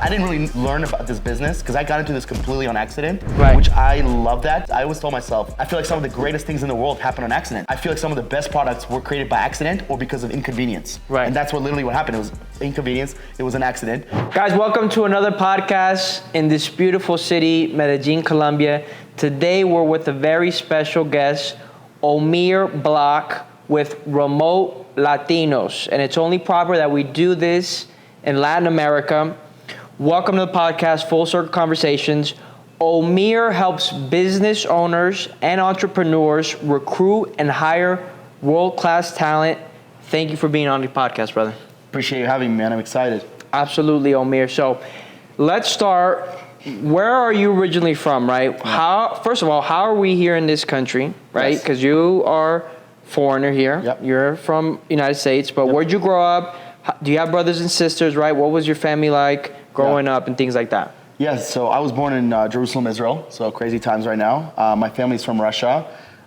I didn't really learn about this business because I got into this completely on accident, Right. which I love that. I always told myself, I feel like some of the greatest things in the world happen on accident. I feel like some of the best products were created by accident or because of inconvenience. Right. And that's literally what happened. It was inconvenience. It was an accident. Guys, welcome to another podcast in this beautiful city, Medellin, Colombia. Today we're with a very special guest, Omir Block with Remote Latinos. And it's only proper that we do this in Latin America. Welcome to the podcast, Full Circle Conversations. Omir helps business owners and entrepreneurs recruit and hire world-class talent. Thank you for being on the podcast, brother. Appreciate you having me, man. I'm excited. Absolutely, Omir. So let's start. Where are you originally from, right? First of all, how are we here in this country, right? Because you are foreigner here. Yep. You're from United States, but where'd you grow up? Do you have brothers and sisters, right? What was your family like growing up and things like that? Yes, so I was born in Jerusalem, Israel, so crazy times right now. My family's from Russia,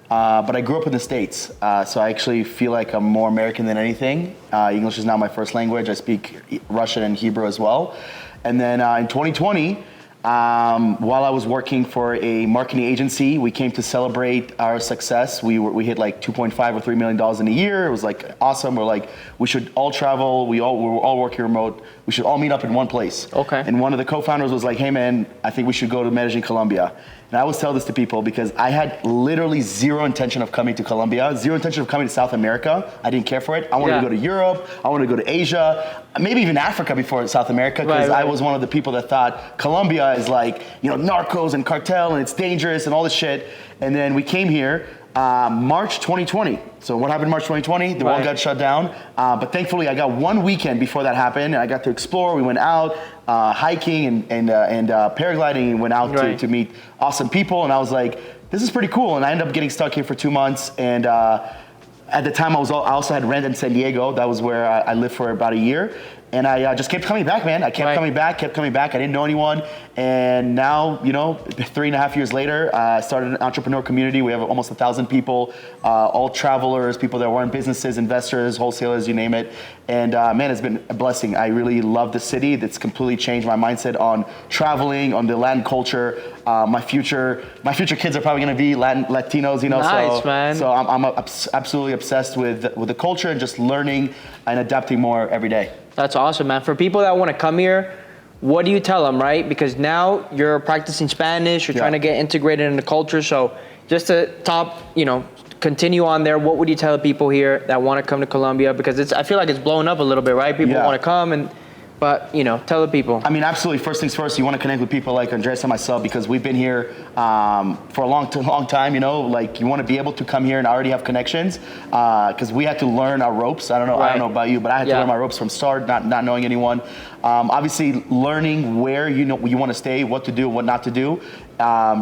but I grew up in the States, so I actually feel like I'm more American than anything. English is now my first language. I speak Russian and Hebrew as well. And then in 2020, while I was working for a marketing agency, we came to celebrate our success. We hit like $2.5 or $3 million in a year. It was like awesome. We're like, we should all travel. We were all working remote. We should all meet up in one place. Okay. And one of the co-founders was like, hey man, I think we should go to Medellin, Colombia. And I always tell this to people because I had literally zero intention of coming to Colombia, zero intention of coming to South America. I didn't care for it. I wanted to go to Europe. I wanted to go to Asia, maybe even Africa before South America, because I was one of the people that thought Colombia is like, narcos and cartel and it's dangerous and all this shit. And then we came here March 2020. So what happened in March 2020? The world got shut down. But thankfully, I got one weekend before that happened, and I got to explore. We went out hiking and paragliding, and went out to meet awesome people. And I was like, this is pretty cool. And I ended up getting stuck here for 2 months. And at the time, I also had rent in San Diego. That was where I lived for about a year. And I just kept coming back, man. I kept coming back. I didn't know anyone. And now, 3.5 years later, I started an entrepreneur community. We have almost 1,000 people, all travelers, people that run businesses, investors, wholesalers, you name it. And man, it's been a blessing. I really love the city. That's completely changed my mindset on traveling, on the Latin culture. My future kids are probably going to be Latinos, Nice, man. So I'm absolutely obsessed with the culture and just learning and adapting more every day. That's awesome, man. For people that want to come here, what do you tell them, right? Because now you're practicing Spanish, you're trying to get integrated in the culture. So just to continue on there, what would you tell people here that want to come to Colombia? Because I feel like it's blown up a little bit, right? People want to come but tell the people. I mean, absolutely. First things first, you want to connect with people like Andres and myself because we've been here for a long time. Like you want to be able to come here and already have connections because we had to learn our ropes. I don't know about you, but I had to learn my ropes from start, not knowing anyone. Obviously, learning where you want to stay, what to do, what not to do.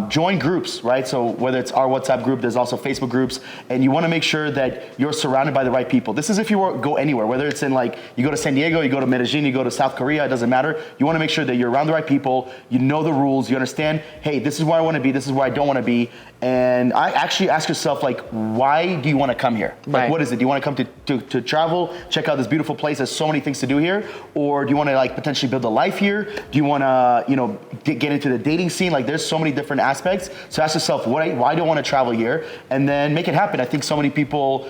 Join groups, right? So whether it's our WhatsApp group, there's also Facebook groups, and you want to make sure that you're surrounded by the right people. This is if you go anywhere, whether it's in you go to San Diego, you go to Medellin, you go to South Korea, it doesn't matter. You want to make sure that you're around the right people, you know the rules, you understand, hey, this is where I want to be, this is where I don't want to be. And I actually ask yourself, why do you want to come here? Like, what is it? Do you want to come to travel, check out this beautiful place? There's so many things to do here. Or do you want to potentially build a life here? Do you want to, get into the dating scene? There's so many different aspects. So ask yourself, why do I want to travel here? And then make it happen. I think so many people,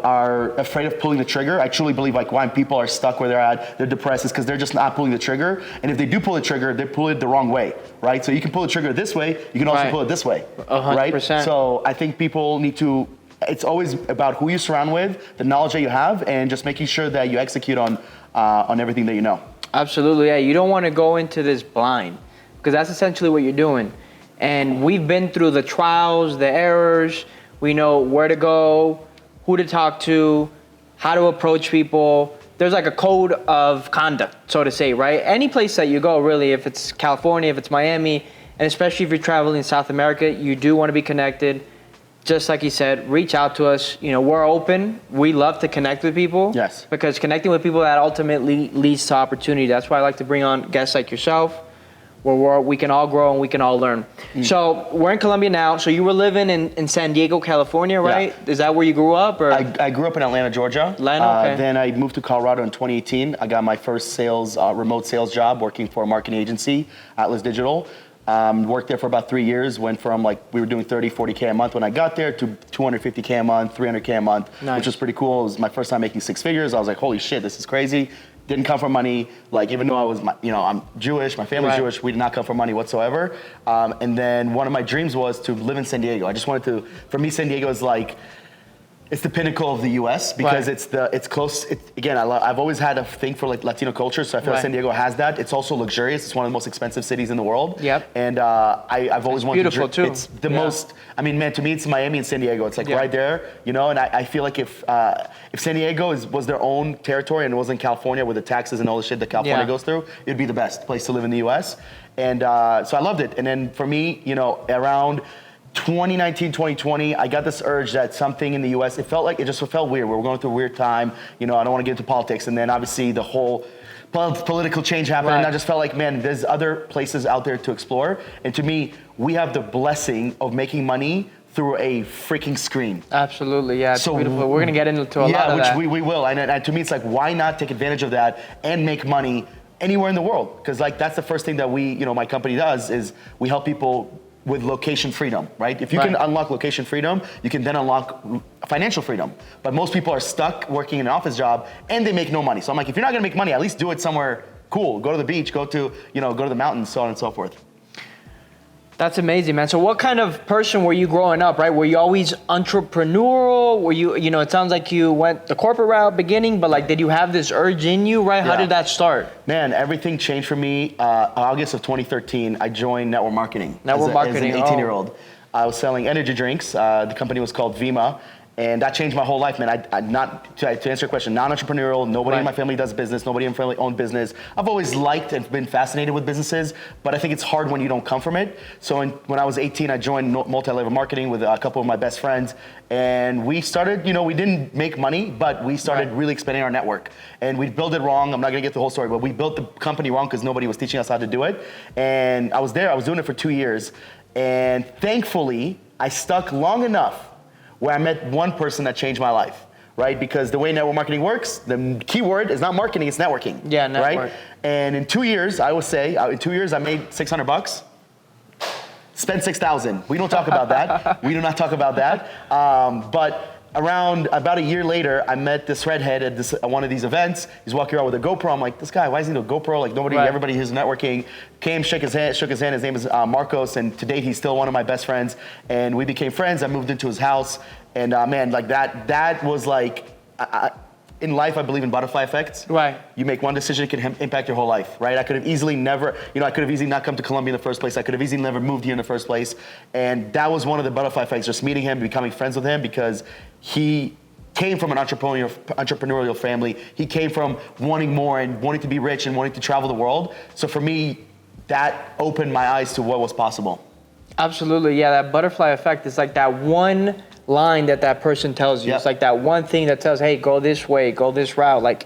are afraid of pulling the trigger. I truly believe why people are stuck where they're at, they're depressed, is because they're just not pulling the trigger. And if they do pull the trigger, they pull it the wrong way, right? So you can pull the trigger this way, you can also pull it this way, right? So I think people need to, it's always about who you surround with, the knowledge that you have, and just making sure that you execute on everything that you know. Absolutely, yeah. You don't want to go into this blind because that's essentially what you're doing. And we've been through the trials, the errors. We know where to go, who to talk to, how to approach people. There's a code of conduct, so to say, right? Any place that you go, really, if it's California, if it's Miami, and especially if you're traveling in South America, you do want to be connected. Just like you said, reach out to us. We're open. We love to connect with people. Yes. Because connecting with people, that ultimately leads to opportunity. That's why I like to bring on guests like yourself. where we can all grow and we can all learn. So we're in Colombia now. So you were living in San Diego, California, right? Yeah. Is that where you grew up? Or? I grew up in Atlanta, Georgia. Atlanta, okay. Then I moved to Colorado in 2018. I got my first remote sales job working for a marketing agency, Atlas Digital. Worked there for about 3 years. Went from we were doing 30, 40K a month when I got there to 250K a month, 300K a month, nice. Which was pretty cool. It was my first time making 6 figures. I was like, holy shit, this is crazy. Didn't come from money. Even though I was, I'm Jewish, my family's Jewish, we did not come from money whatsoever. And then one of my dreams was to live in San Diego. I just wanted to, for me, San Diego is it's the pinnacle of the U.S. because it's close. Again, I've always had a thing for Latino culture, so I feel like San Diego has that. It's also luxurious. It's one of the most expensive cities in the world. Yep. And I've always wanted beautiful to. Too. It's the most. I mean, man, to me, it's Miami and San Diego. It's right there, And I feel like if San Diego was their own territory and it wasn't California with the taxes and all the shit that California goes through, it'd be the best place to live in the U.S. And so I loved it. And then for me, around 2019, 2020, I got this urge that something in the U.S., it felt weird. We were going through a weird time. I don't want to get into politics. And then obviously the whole political change happened. And I just felt like, man, there's other places out there to explore. And to me, we have the blessing of making money through a freaking screen. Absolutely, yeah, it's beautiful. We're gonna get into a lot of that. Yeah, which we will. And to me, it's why not take advantage of that and make money anywhere in the world? Because that's the first thing that my company does is we help people with location freedom, right? If you can unlock location freedom, you can then unlock financial freedom. But most people are stuck working in an office job and they make no money. So I'm if you're not gonna make money, at least do it somewhere cool. Go to the beach, go to the mountains, so on and so forth. That's amazing, man. So what kind of person were you growing up, right? Were you always entrepreneurial? Were you, it sounds like you went the corporate route beginning, but did you have this urge in you, right? How did that start? Man, everything changed for me. August of 2013, I joined network marketing. As an 18-year-old. I was selling energy drinks. The company was called Vima. And that changed my whole life, man. To answer your question, non-entrepreneurial. Nobody in my family does business. Nobody in my family owns business. I've always liked and been fascinated with businesses, but I think it's hard when you don't come from it. So when I was 18, I joined multi-level marketing with a couple of my best friends. And we started, we didn't make money, but we started really expanding our network. And we built it wrong. I'm not gonna get the whole story, but we built the company wrong because nobody was teaching us how to do it. And I was doing it for 2 years. And thankfully, I stuck long enough where I met one person that changed my life, right? Because the way network marketing works, the key word is not marketing, it's networking. Yeah, network. Right? And in 2 years, I would say, I made $600, spent 6,000. We don't talk about that. We do not talk about that. But around about a year later, I met this redhead at one of these events. He's walking around with a GoPro. I'm like, this guy, why is he with a GoPro? Everybody who's networking came, shook his hand. His name is Marcos, and to date, he's still one of my best friends. And we became friends. I moved into his house, and man, that was in life, I believe in butterfly effects. Right. You make one decision, it can impact your whole life, right? I could have easily never, I could have easily not come to Colombia in the first place. I could have easily never moved here in the first place. And that was one of the butterfly effects, just meeting him, becoming friends with him, because he came from an entrepreneurial family. He came from wanting more and wanting to be rich and wanting to travel the world. So for me, that opened my eyes to what was possible. Absolutely, yeah, that butterfly effect is like that one line that person tells you. Yep. It's like that one thing that tells, hey, go this way, go this route.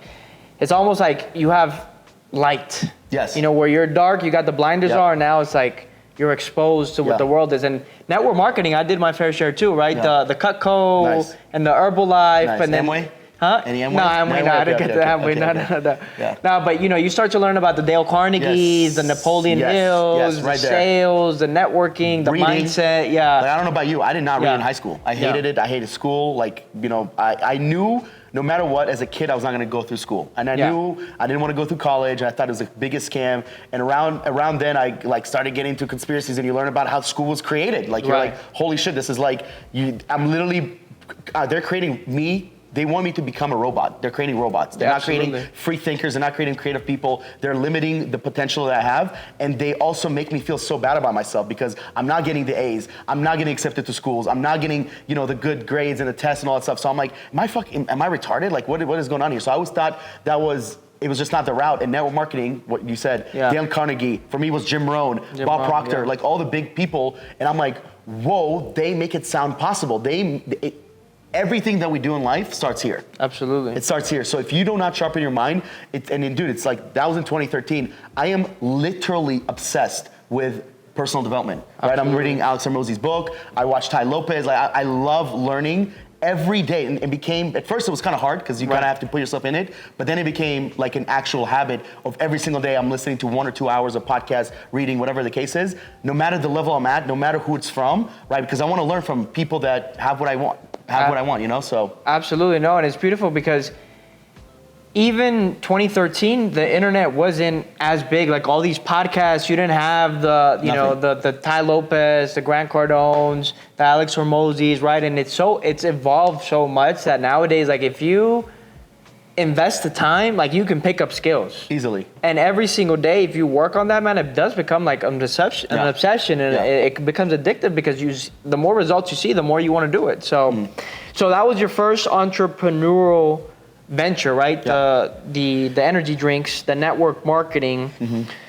It's almost like you have light. Yes. Where you're dark, you got the blinders on, now it's like you're exposed to what the world is. And network marketing, I did my fair share too, right? Yeah. The Cutco and the Herbalife. Nice. And then, Amway? Huh? Any Amway? No, Amway, no, I didn't get the Amway. No. Yeah. No, but you start to learn about the Dale Carnegies, the Napoleon Hills, the sales, the networking, the mindset. Yeah. I don't know about you. I did not read in high school. I hated it. I hated school. I knew no matter what, as a kid, I was not going to go through school. And I knew I didn't want to go through college. And I thought it was the biggest scam. And around then, I started getting into conspiracies, and you learn about how school was created. You're like, holy shit, this is I'm literally, they're creating me. They want me to become a robot. They're creating robots. They're not creating free thinkers. They're not creating creative people. They're limiting the potential that I have. And they also make me feel so bad about myself because I'm not getting the A's. I'm not getting accepted to schools. I'm not getting, the good grades and the tests and all that stuff. So I'm like, am I retarded? What is going on here? So I always thought it was just not the route. And network marketing, what you said, Dale Carnegie, for me was Jim Rohn, Bob Proctor, all the big people. And I'm like, whoa, they make it sound possible. everything that we do in life starts here. Absolutely. It starts here. So if you do not sharpen your mind, dude, it's like, that was in 2013. I am literally obsessed with personal development, right? I'm reading Alex Hormozi's book. I watch Tai Lopez. Like, I love learning every day, and it became, at first it was kind of hard because you kind of have to put yourself in it, but then it became like an actual habit of every single day I'm listening to 1 or 2 hours of podcast, reading, whatever the case is, no matter the level I'm at, no matter who it's from, right? Because I want to learn from people that have what I want, you know, so. Absolutely, no, and it's beautiful because even 2013, the internet wasn't as big. Like all these podcasts, you didn't have the, you know, the Tai Lopez, the Grant Cardones, the Alex Hormozis, right? And it's evolved so much that nowadays, like if you invest the time, like you can pick up skills Easily. And every single day, if you work on that, man, it does become like an obsession, and it becomes addictive because the more results you see, the more you want to do it. So, so that was your first entrepreneurial venture, right? The energy drinks, the network marketing.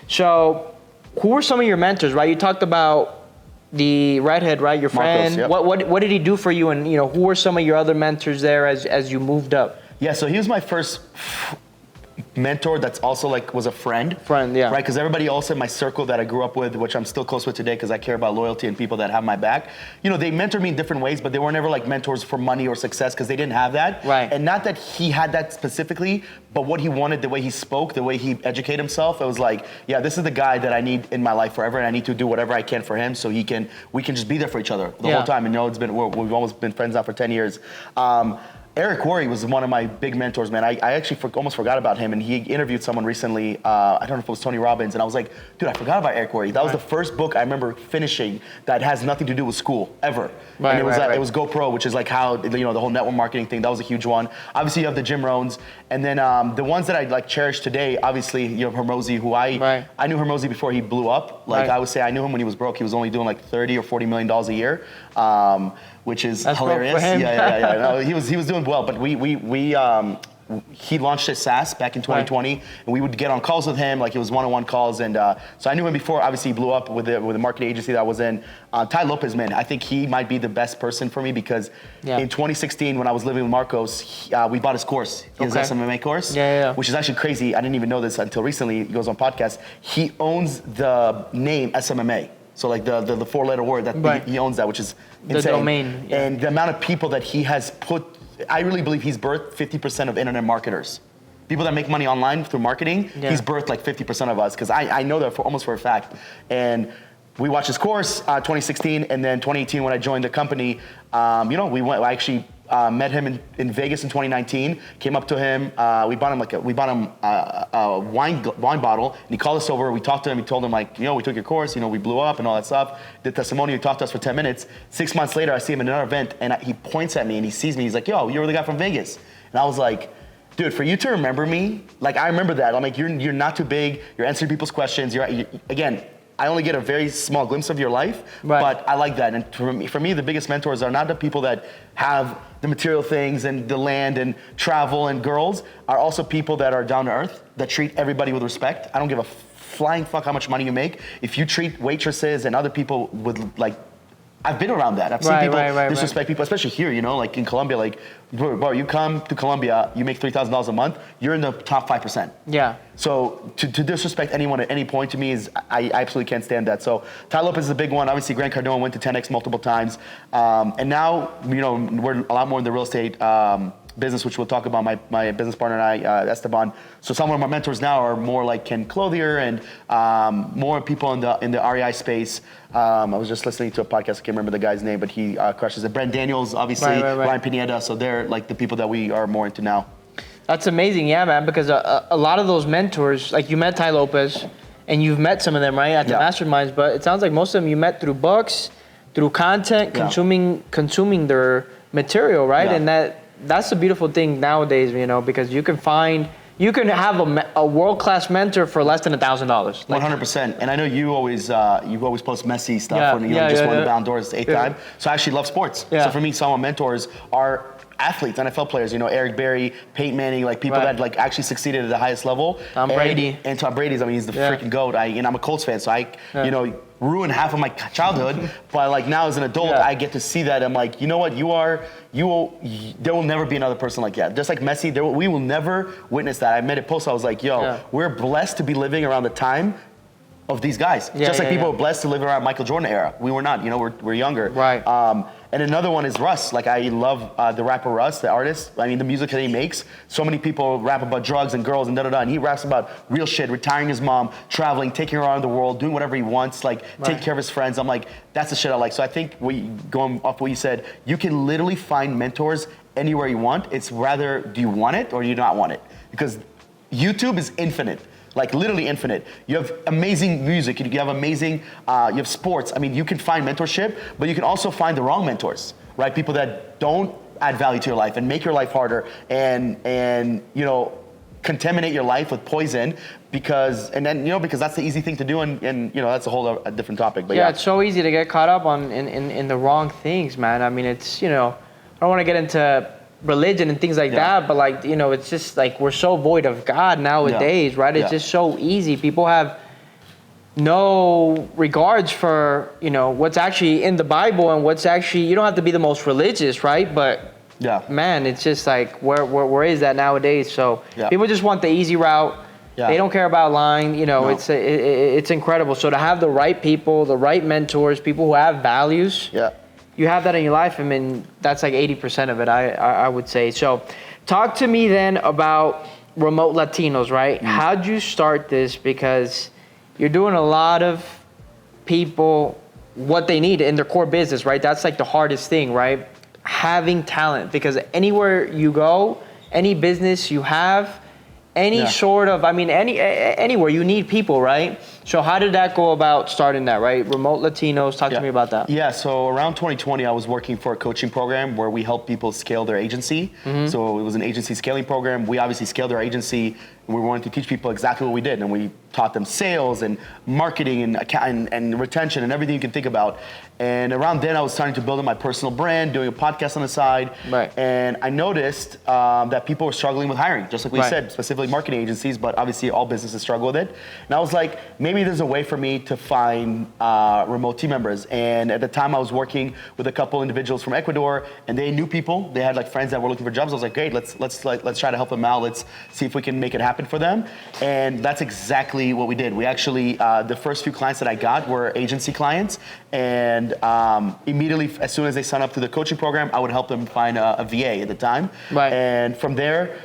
So who were some of your mentors, right? You talked about the redhead, right? Your friend. Marcos, What did he do for you? And, you know, who were some of your other mentors there as you moved up? Yeah, so he was my first mentor that's also like was a friend. Right, because everybody also in my circle that I grew up with, which I'm still close with today because I care about loyalty and people that have my back, you know, they mentored me in different ways, but they were never like mentors for money or success because they didn't have that. Right. And not that he had that specifically, but what he wanted, the way he spoke, the way he educated himself, it was like, yeah, this is the guy that I need in my life forever, and I need to do whatever I can for him so we can just be there for each other the whole time. And you know, we've almost been friends now for 10 years. Eric Worre was one of my big mentors, man. I actually almost forgot about him, and he interviewed someone recently. I don't know if it was Tony Robbins, and I was like, dude, I forgot about Eric Worre. That was the first book I remember finishing that has nothing to do with school ever. And it was GoPro, which is like how, you know, the whole network marketing thing. That was a huge one. Obviously, you have the Jim Rohns, and then the ones that I like cherish today. Obviously, you have Hormozi, who I knew Hormozi before he blew up. Like I would say, I knew him when he was broke. He was only doing like $30 or $40 million a year. Which is hilarious. No, he was doing well, but he launched his SaaS back in 2020, and we would get on calls with him, like it was one-on-one calls, and so I knew him before. Obviously, he blew up with the marketing agency that I was in. Tai Lopez, man, I think he might be the best person for me because in 2016, when I was living with Marcos, we bought his course, his SMMA course, which is actually crazy. I didn't even know this until recently. He goes on podcasts. He owns the name SMMA. So like the four-letter word that he owns that, which is insane. The domain. And the amount of people that he has put, I really believe he's birthed 50% of internet marketers. People that make money online through marketing, he's birthed like 50% of us, because I know that almost for a fact. And we watched his course 2016, and then 2018 when I joined the company, you know, I actually met him in Vegas in 2019. Came up to him. We bought him a wine bottle, and he called us over. We talked to him. He told him, like, you know, we took your course. You know, we blew up and all that stuff. Did testimonial. He talked to us for 10 minutes. 6 months later, I see him in another event, and he points at me and he sees me. He's like, "Yo, you were the guy from Vegas." And I was like, dude, for you to remember me, like, I remember that. I'm like, you're not too big. You're answering people's questions. Again, I only get a very small glimpse of your life, but I like that. And for me, the biggest mentors are not the people that have the material things and the land and travel and girls, are also people that are down to earth, that treat everybody with respect. I don't give a flying fuck how much money you make. If you treat waitresses and other people with, like, I've been around that. I've seen people disrespect people, especially here, you know, like in Colombia, like, bro, you come to Colombia, you make $3,000 a month, you're in the top 5%. Yeah. So to disrespect anyone at any point to me is, I absolutely can't stand that. So Tai Lopez is a big one. Obviously, Grant Cardone went to 10X multiple times. And now, you know, we're a lot more in the real estate business, which we'll talk about, my business partner and I, Esteban. So some of my mentors now are more like Ken Clothier and more people in the REI space. I was just listening to a podcast, I can't remember the guy's name, but he crushes it. Brent Daniels, obviously, Ryan Pineda, so they're like the people that we are more into now. That's amazing, yeah, man, because a lot of those mentors, like you met Tai Lopez, and you've met some of them, right, at the masterminds, but it sounds like most of them you met through books, through content, consuming their material, right? And that's the beautiful thing nowadays, you know, because you can have a world-class mentor for less than $1,000. 100%. And I know you always post Messi stuff when you just won the Ballon d'Or the 8th time. So I actually love sports. So for me, some of my mentors are athletes, NFL players, Eric Berry, Peyton Manning, like people that like actually succeeded at the highest level. Tom Brady. And Tom Brady's, I mean, he's the freaking GOAT. I'm a Colts fan, so I ruined half of my childhood. But like now as an adult, I get to see that. I'm like, you know what? There will never be another person like that. Just like Messi, we will never witness that. I made a post, I was like, we're blessed to be living around the time of these guys. Just like people were blessed to live around Michael Jordan era. We were not, we're younger. Right. And another one is Russ. Like I love the rapper Russ, the artist. I mean, the music that he makes. So many people rap about drugs and girls and da-da-da. And he raps about real shit, retiring his mom, traveling, taking her around the world, doing whatever he wants, like taking care of his friends. I'm like, that's the shit I like. So I think going off what you said, you can literally find mentors anywhere you want. It's rather, do you want it or do you not want it? Because YouTube is infinite. Like literally infinite. You have amazing music. You have amazing. You have sports. I mean, you can find mentorship, but you can also find the wrong mentors, right? People that don't add value to your life and make your life harder and contaminate your life with poison because that's the easy thing to do and that's a whole different topic. But it's so easy to get caught up in the wrong things, man. I mean, it's I don't want to get into religion and things like that, but like it's just like we're so void of God nowadays, right? It's just so easy. People have no regards for what's actually in the Bible and what's actually, you don't have to be the most religious, right? But man, it's just like where is that nowadays? So people just want the easy route. They don't care about lying. It's incredible. So to have the right people, the right mentors, people who have values. You have that in your life. I mean, that's like 80% of it, I would say. So talk to me then about Remote Latinos, right? How'd you start this? Because you're doing a lot of people what they need in their core business, right? That's like the hardest thing, right? Having talent. Because anywhere you go, any business you have, any sort of, anywhere you need people, right? So how did that go about starting that, right? Remote Latinos, talk to me about that. Yeah, so around 2020, I was working for a coaching program where we help people scale their agency. So it was an agency scaling program. We obviously scaled our agency and we wanted to teach people exactly what we did. And we taught them sales and marketing and retention and everything you can think about. And around then I was starting to build up my personal brand, doing a podcast on the side. And I noticed that people were struggling with hiring, just like we said, specifically marketing agencies, but obviously all businesses struggle with it. And I was like, maybe there's a way for me to find remote team members. And at the time I was working with a couple individuals from Ecuador and they knew people. They had like friends that were looking for jobs. I was like, great, let's try to help them out. Let's see if we can make it happen for them. And that's exactly what we did. We actually, the first few clients that I got were agency clients. And immediately, as soon as they sign up to the coaching program, I would help them find a VA at the time. And from there,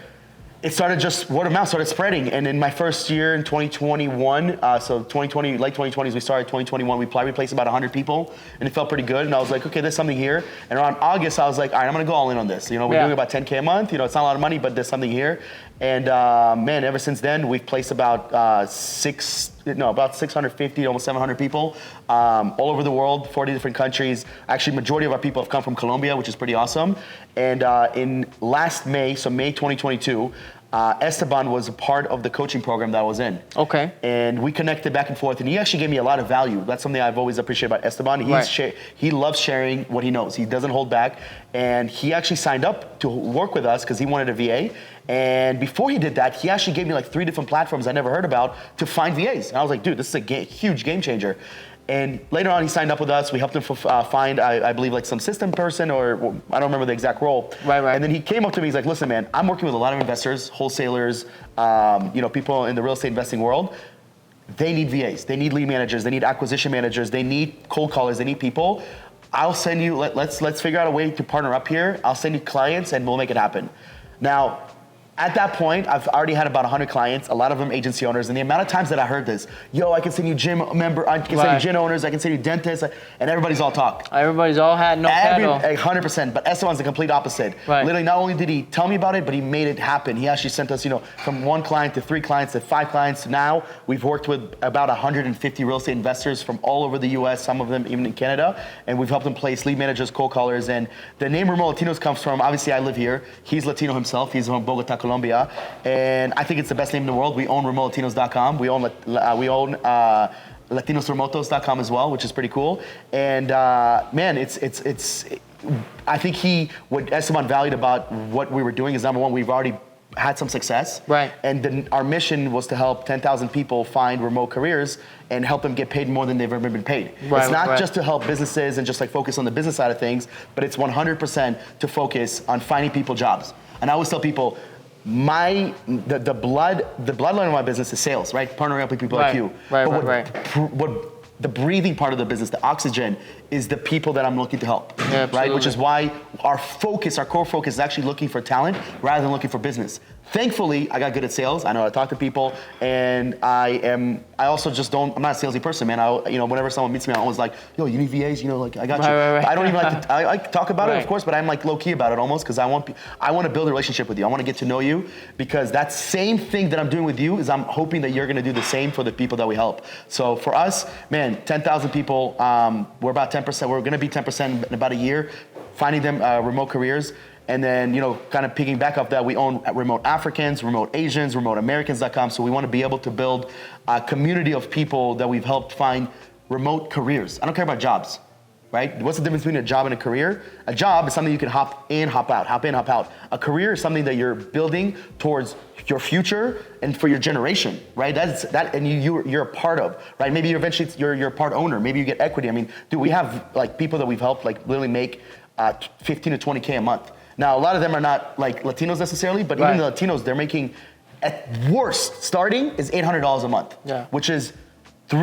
it started just word of mouth, started spreading. And in my first year in 2021, so 2020, late 2020s, we started 2021, we probably replaced about 100 people and it felt pretty good. And I was like, okay, there's something here. And around August, I was like, all right, I'm gonna go all in on this. We're doing about 10K a month. It's not a lot of money, but there's something here. And man, ever since then, we've placed about 650, almost 700 people all over the world, 40 different countries. Actually, majority of our people have come from Colombia, which is pretty awesome. And in last May, so May 2022, Esteban was a part of the coaching program that I was in. Okay. And we connected back and forth, and he actually gave me a lot of value. That's something I've always appreciated about Esteban. He loves sharing what he knows. He doesn't hold back. And he actually signed up to work with us because he wanted a VA. And before he did that, he actually gave me like 3 different platforms I never heard about to find VAs. And I was like, dude, this is a huge game changer. And later on, he signed up with us. We helped him find, I believe, like some system person, or I don't remember the exact role. And then he came up to me. He's like, "Listen, man, I'm working with a lot of investors, wholesalers, people in the real estate investing world. They need VAs. They need lead managers. They need acquisition managers. They need cold callers. They need people. I'll send you. Let's figure out a way to partner up here. I'll send you clients, and we'll make it happen." Now, at that point, I've already had about 100 clients, a lot of them agency owners, and the amount of times that I heard this, I can send you gym member, I can send you gym owners, I can send you dentists, and everybody's all talk. Everybody's all hat, no pedal. 100%, but Esteban's the complete opposite. Literally, not only did he tell me about it, but he made it happen. He actually sent us, from 1 client to 3 clients to 5 clients to now. We've worked with about 150 real estate investors from all over the US, some of them even in Canada, and we've helped them place lead managers, cold callers, and the name Remote Latinos comes from, obviously I live here. He's Latino himself. He's from Bogota, Colombia, and I think it's the best name in the world. We own RemoteLatinos.com. We own LatinosRemotos.com as well, which is pretty cool. And man, it's I think what Esteban valued about what we were doing is, number one, we've already had some success. Right. And then our mission was to help 10,000 people find remote careers and help them get paid more than they've ever been paid. Right, it's not right. just to help businesses and just like focus on the business side of things, but it's 100% to focus on finding people jobs. And I always tell people, the bloodline of my business is sales, right? Partnering up with people like you. Right, but right. what the breathing part of the business, the oxygen, is the people that I'm looking to help, Yeah, right? Which is why our core focus is actually looking for talent rather than looking for business. Thankfully, I got good at sales. I know how to talk to people, and I'm not a salesy person, man. Whenever someone meets me, I'm always like, yo, you need VAs? Like, I got you. Right. I don't even like to, I like to talk about it, Right. of course, but I'm like low key about it almost, because I want to build a relationship with you. I want to get to know you, because that same thing that I'm doing with you is I'm hoping that you're going to do the same for the people that we help. So for us, man, 10,000 people, we're about 10%, we're going to be 10% in about a year, finding them remote careers. And then, kind of picking back off that, we own Remote Africans, Remote Asians, RemoteAmericans.com. So we want to be able to build a community of people that we've helped find remote careers. I don't care about jobs, right? What's the difference between a job and a career? A job is something you can hop in, hop out. A career is something that you're building towards your future and for your generation, right? And you're a part of, right? Maybe you're a part owner. Maybe you get equity. I mean, dude, we have like people that we've helped like literally make 15 to 20K a month. Now, a lot of them are not like Latinos necessarily, but even the Latinos, they're making, at worst, starting is $800 a month, which is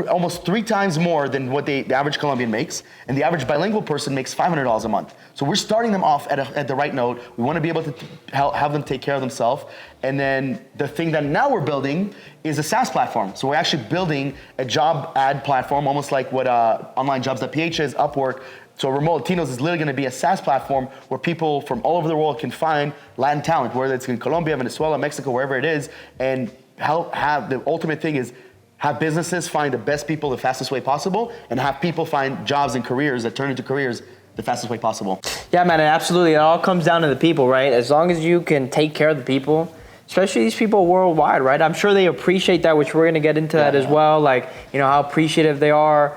almost 3 times more than what the average Colombian makes, and the average bilingual person makes $500 a month. So we're starting them off at the right note. We want to be able to have them take care of themselves, and then the thing that now we're building is a SaaS platform. So we're actually building a job ad platform, almost like what OnlineJobs.ph is, Upwork. So Remote Latinos is literally going to be a SaaS platform where people from all over the world can find Latin talent, whether it's in Colombia, Venezuela, Mexico, wherever it is, and have the ultimate thing is have businesses find the best people the fastest way possible, and have people find jobs and careers that turn into careers the fastest way possible. Yeah, man, absolutely. It all comes down to the people, right? As long as you can take care of the people, especially these people worldwide, right? I'm sure they appreciate that, which we're going to get into that as well. Like, how appreciative they are.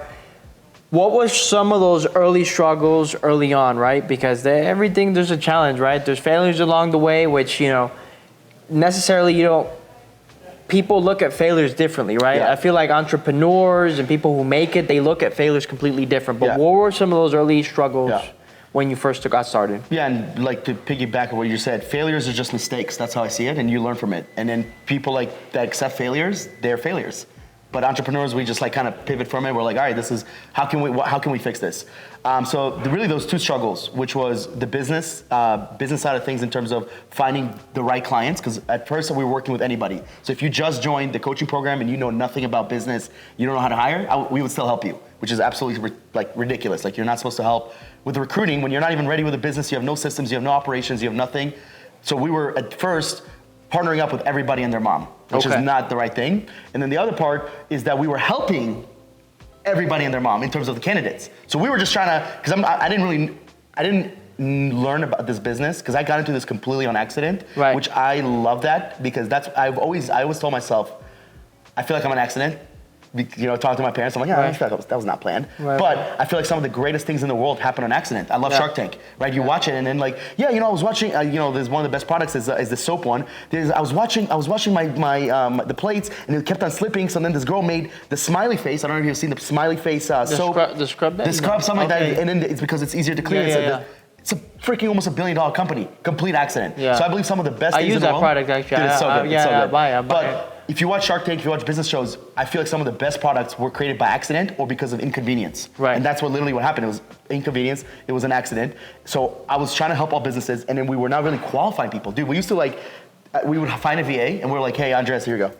What was some of those early struggles early on, right? Because there's a challenge, right? There's failures along the way, which, necessarily people look at failures differently, right? Yeah. I feel like entrepreneurs and people who make it, they look at failures completely different. But what were some of those early struggles when you first got started? Yeah, and like to piggyback on what you said, failures are just mistakes. That's how I see it, and you learn from it. And then people that accept failures, they're failures. But entrepreneurs, we just like kind of pivot from it. We're like, all right, this is how can we fix this? So really those 2 struggles, which was the business side of things in terms of finding the right clients, because at first we were working with anybody. So if you just joined the coaching program and you know nothing about business, you don't know how to hire, we would still help you, which is absolutely ridiculous. Like, you're not supposed to help with recruiting when you're not even ready with a business. You have no systems, you have no operations, you have nothing. So we were at first partnering up with everybody and their mom, which is not the right thing. And then the other part is that we were helping everybody and their mom in terms of the candidates. So we were just trying to, because I didn't learn about this business because I got into this completely on accident, which I love that, because I always told myself, I feel like I'm an accident. Talking to my parents, I'm like, I feel like that was not planned. But I feel like some of the greatest things in the world happen on accident. I love Shark Tank, right? You watch it, and then I was watching. There's one of the best products is the soap one. I was watching my the plates, and it kept on slipping. So then this girl made the smiley face. I don't know if you've seen the smiley face soap. The scrub. The scrub, something like that. And then it's because it's easier to clean. It's a freaking almost $1 billion company. Complete accident. Yeah. So I believe some of the best things in the world. I use that product actually. Dude, it's so good. It's so good. I buy it. If you watch Shark Tank, if you watch business shows, I feel like some of the best products were created by accident or because of inconvenience. Right. And that's what happened. It was inconvenience. It was an accident. So I was trying to help all businesses, and then we were not really qualifying people. Dude, we used to we would find a VA, and we were like, hey, Andres, here you go.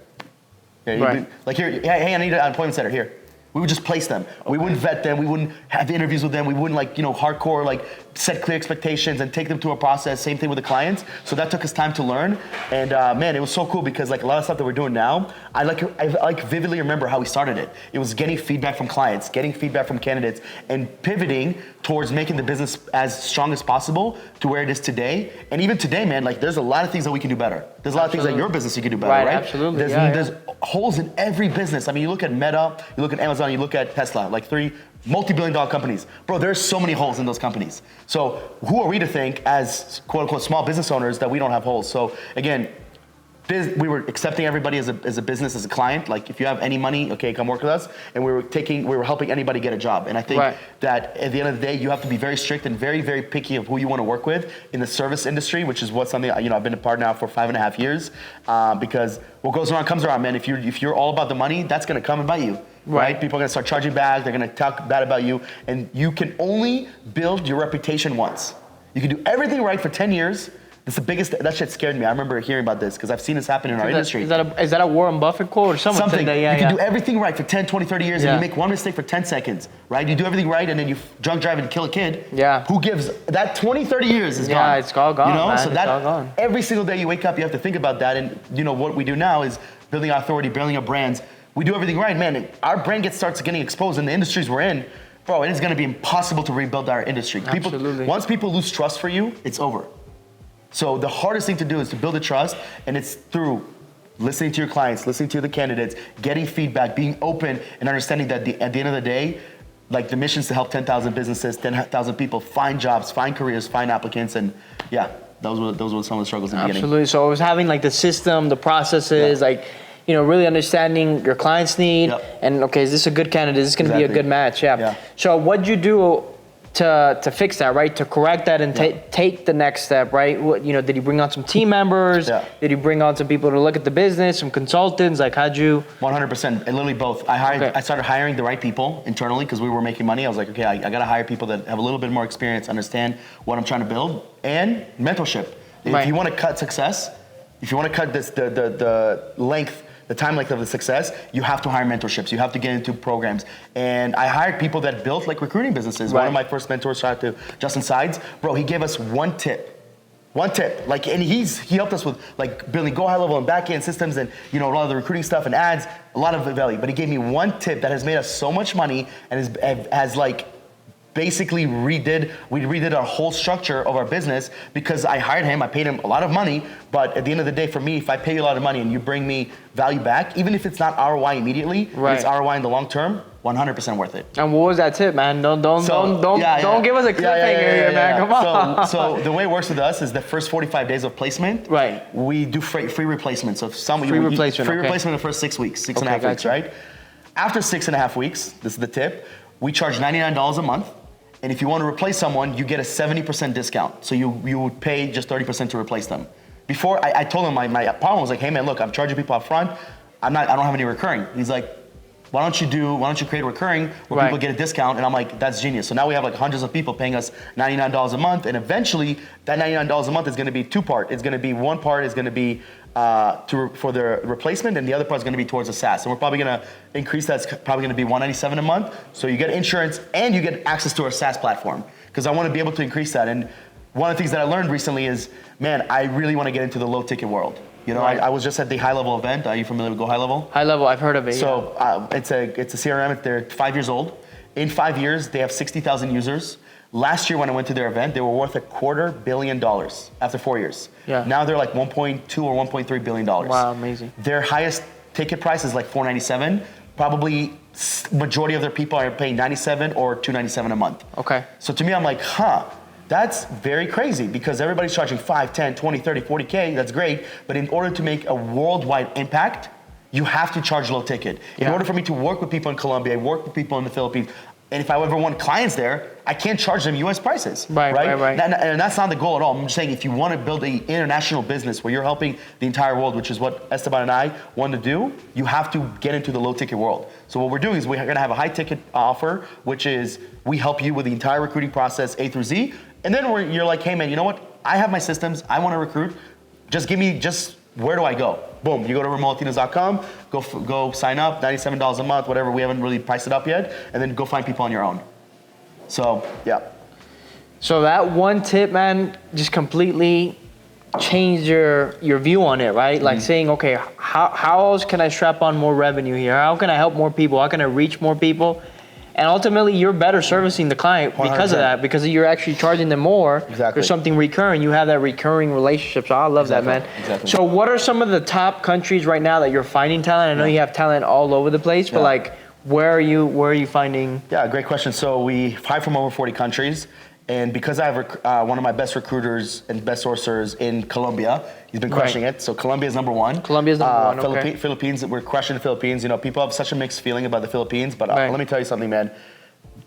Hey, I need an appointment setter, here. We would just place them. We wouldn't vet them. We wouldn't have interviews with them. We wouldn't hardcore set clear expectations and take them through a process. Same thing with the clients. So that took us time to learn. And man, it was so cool because a lot of stuff that we're doing now, I vividly remember how we started it. It was getting feedback from clients, getting feedback from candidates, and pivoting towards making the business as strong as possible to where it is today. And even today, man, there's a lot of things that we can do better. There's a lot of things that your business you can do better, right? Absolutely. There's holes in every business. I mean, you look at Meta, you look at Amazon. Amazon, you look at Tesla, like 3 multi-billion-dollar companies. Bro, there's so many holes in those companies. So who are we to think as quote-unquote small business owners that we don't have holes? So again, we were accepting everybody as a business, as a client. Like, if you have any money, okay, come work with us. And we were helping anybody get a job. And I think that at the end of the day, you have to be very strict and very, very picky of who you want to work with in the service industry, which is something, I've been a part now for 5.5 years, because what goes around comes around, man. If you're all about the money, that's going to come and bite you. Right? People are going to start charging back. They're going to talk bad about you. And you can only build your reputation once. You can do everything right for 10 years. That's the biggest. That shit scared me. I remember hearing about this because I've seen this happen in our industry. Is that a Warren Buffett quote or something? You can do everything right for 10, 20, 30 years and you make one mistake for 10 seconds, right? You do everything right and then you drunk drive and kill a kid. Yeah. Who gives that 20, 30 years is gone. Yeah, it's all gone, man. So it's all gone. Every single day you wake up, you have to think about that. And what we do now is building our authority, building our brands. We do everything right, man. And our brand starts getting exposed in the industries we're in. Bro, it is going to be impossible to rebuild our industry. Absolutely. Once people lose trust for you, it's over. So the hardest thing to do is to build a trust, and it's through listening to your clients, listening to the candidates, getting feedback, being open, and understanding that at the end of the day, like, the mission is to help 10,000 businesses, 10,000 people find jobs, find careers, find applicants, and those were some of the struggles in the beginning. Absolutely. So it was having like the system, the processes, really understanding your client's need, and okay, is this a good candidate? Is this going to be a good match? Yeah. So what'd you do to fix that, right? To correct that and take the next step, right? Did you bring on some team members? Did you bring on some people to look at the business, some consultants? Like, how'd you? 100%, and literally both. I started hiring the right people internally because we were making money. I was like, okay, I got to hire people that have a little bit more experience, understand what I'm trying to build, and mentorship. If you want to cut success, if you want to cut the time length of the success, you have to hire mentorships. You have to get into programs. And I hired people that built like recruiting businesses. One of my first mentors, shout out to Justin Sides, bro, he gave us one tip. Like, and he helped us with like building go high level and back end systems and a lot of the recruiting stuff and ads, a lot of value. But he gave me one tip that has made us so much money and has like basically redid our whole structure of our business because I hired him, I paid him a lot of money, but at the end of the day, for me, if I pay you a lot of money and you bring me value back, even if it's not ROI immediately, but it's ROI in the long term, 100% worth it. And what was that tip, man? Don't give us a cliffhanger here, man. Come on. So the way it works with us is the first 45 days of placement, we do free replacement. So free replacement in the first 6 weeks, 6.5 weeks, right? After 6.5 weeks, this is the tip, we charge $99 a month. And if you want to replace someone, you get a 70% discount. So you would pay just 30% to replace them. Before, I told him my problem was like, hey man, look, I'm charging people up front. I don't have any recurring. He's like, why don't you create recurring where people get a discount? And I'm like, that's genius. So now we have like hundreds of people paying us $99 a month. And eventually that $99 a month is going to be two-part. It's going to be one part is going to be for the replacement, and the other part is going to be towards the SaaS. And we're probably going to increase that. It's probably going to be $197 a month. So you get insurance and you get access to our SaaS platform because I want to be able to increase that. And one of the things that I learned recently is, man, I really want to get into the low ticket world. I was just at the High Level event. Are you familiar with Go High Level? High Level, I've heard of it. So it's a CRM. They're 5 years old. In 5 years, they have 60,000 users. Last year when I went to their event, they were worth $250 million after 4 years. Yeah. Now they're like 1.2 or 1.3 billion dollars. Wow, amazing. Their highest ticket price is like $497. Probably majority of their people are paying $97 or $297 a month. Okay. So to me, I'm like, that's very crazy because everybody's charging 5, 10, 20, 30, 40K. That's great. But in order to make a worldwide impact, you have to charge low ticket. In order for me to work with people in Colombia, work with people in the Philippines, and if I ever want clients there, I can't charge them US prices. Right. And that's not the goal at all. I'm just saying if you want to build an international business where you're helping the entire world, which is what Esteban and I want to do, you have to get into the low ticket world. So what we're doing is we're going to have a high ticket offer, which is we help you with the entire recruiting process A through Z. And then you're like, hey man, you know what? I have my systems. I want to recruit. Where do I go? Boom, you go to remolatinos.com, go sign up, $97 a month, whatever. We haven't really priced it up yet. And then go find people on your own. So, yeah. So that one tip, man, just completely changed your view on it, right? Like saying, okay, how else can I strap on more revenue here? How can I help more people? How can I reach more people? And ultimately, you're better servicing the client because 100%. Of that, because you're actually charging them more for something recurring. You have that recurring relationship. So I love that, man. Exactly. So what are some of the top countries right now that you're finding talent? I know you have talent all over the place, but like, Where are you finding? Yeah, great question. So we hire from over 40 countries. And because I have one of my best recruiters and best sourcers in Colombia, he's been crushing it. So Colombia is number one. Colombia's number one, okay. Philippines, we're crushing the Philippines. You know, people have such a mixed feeling about the Philippines, but let me tell you something, man.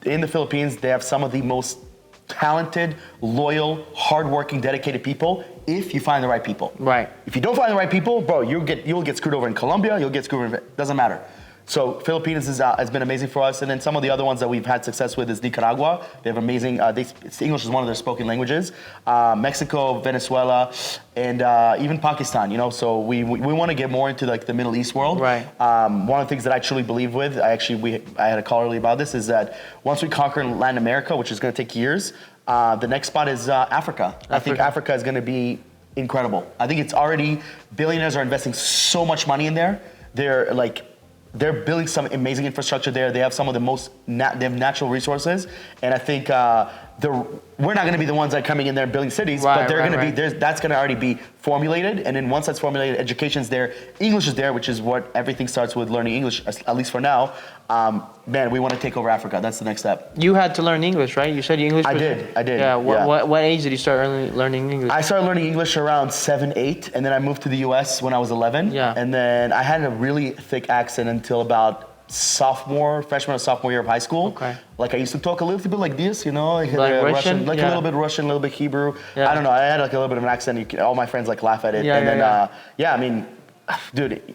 In the Philippines, they have some of the most talented, loyal, hardworking, dedicated people if you find the right people. Right. If you don't find the right people, bro, you'll get screwed over in Colombia, you'll get screwed over, doesn't matter. So Philippines has been amazing for us, and then some of the other ones that we've had success with is Nicaragua. They have amazing. English is one of their spoken languages. Mexico, Venezuela, and even Pakistan. You know, so we want to get more into like the Middle East world. Right. One of the things that I truly believe with, I had a call earlier about this, is that once we conquer Latin America, which is going to take years, the next spot is Africa. I think Africa is going to be incredible. I think it's already billionaires are investing so much money in there. They're building some amazing infrastructure there. They have some of the most they have natural resources, and I think we're not going to be the ones that are coming in there and building cities, but they're going to be that's going to already be formulated. And then once that's formulated, education's there, English is there, which is what everything starts with, learning English, at least for now. Man, we want to take over Africa. That's the next step. You had to learn English, right? You said English. I did. Yeah. What age did you start learning English? I started learning English around 7, 8, and then I moved to the U.S. when I was 11. Yeah. And then I had a really thick accent until about freshman or sophomore year of high school. Okay. Like I used to talk a little bit like this, you know, like Russian, like a little bit Russian, a little bit Hebrew. Yeah. I don't know. I had like a little bit of an accent. All my friends like laugh at it. I mean, dude,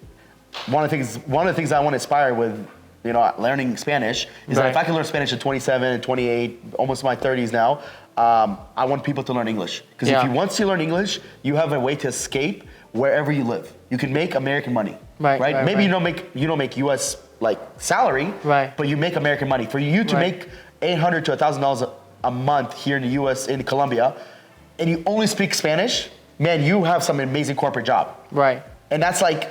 one of the things I want to aspire with, you know, learning Spanish is that if I can learn Spanish at 27 and 28, almost my 30s now, I want people to learn English. Because once you learn English, you have a way to escape wherever you live. You can make American money, right? Maybe you don't make U.S. like salary, but you make American money. For you to make $800 to $1,000 a month here in the U.S. in Colombia, and you only speak Spanish, man, you have some amazing corporate job, right? And that's like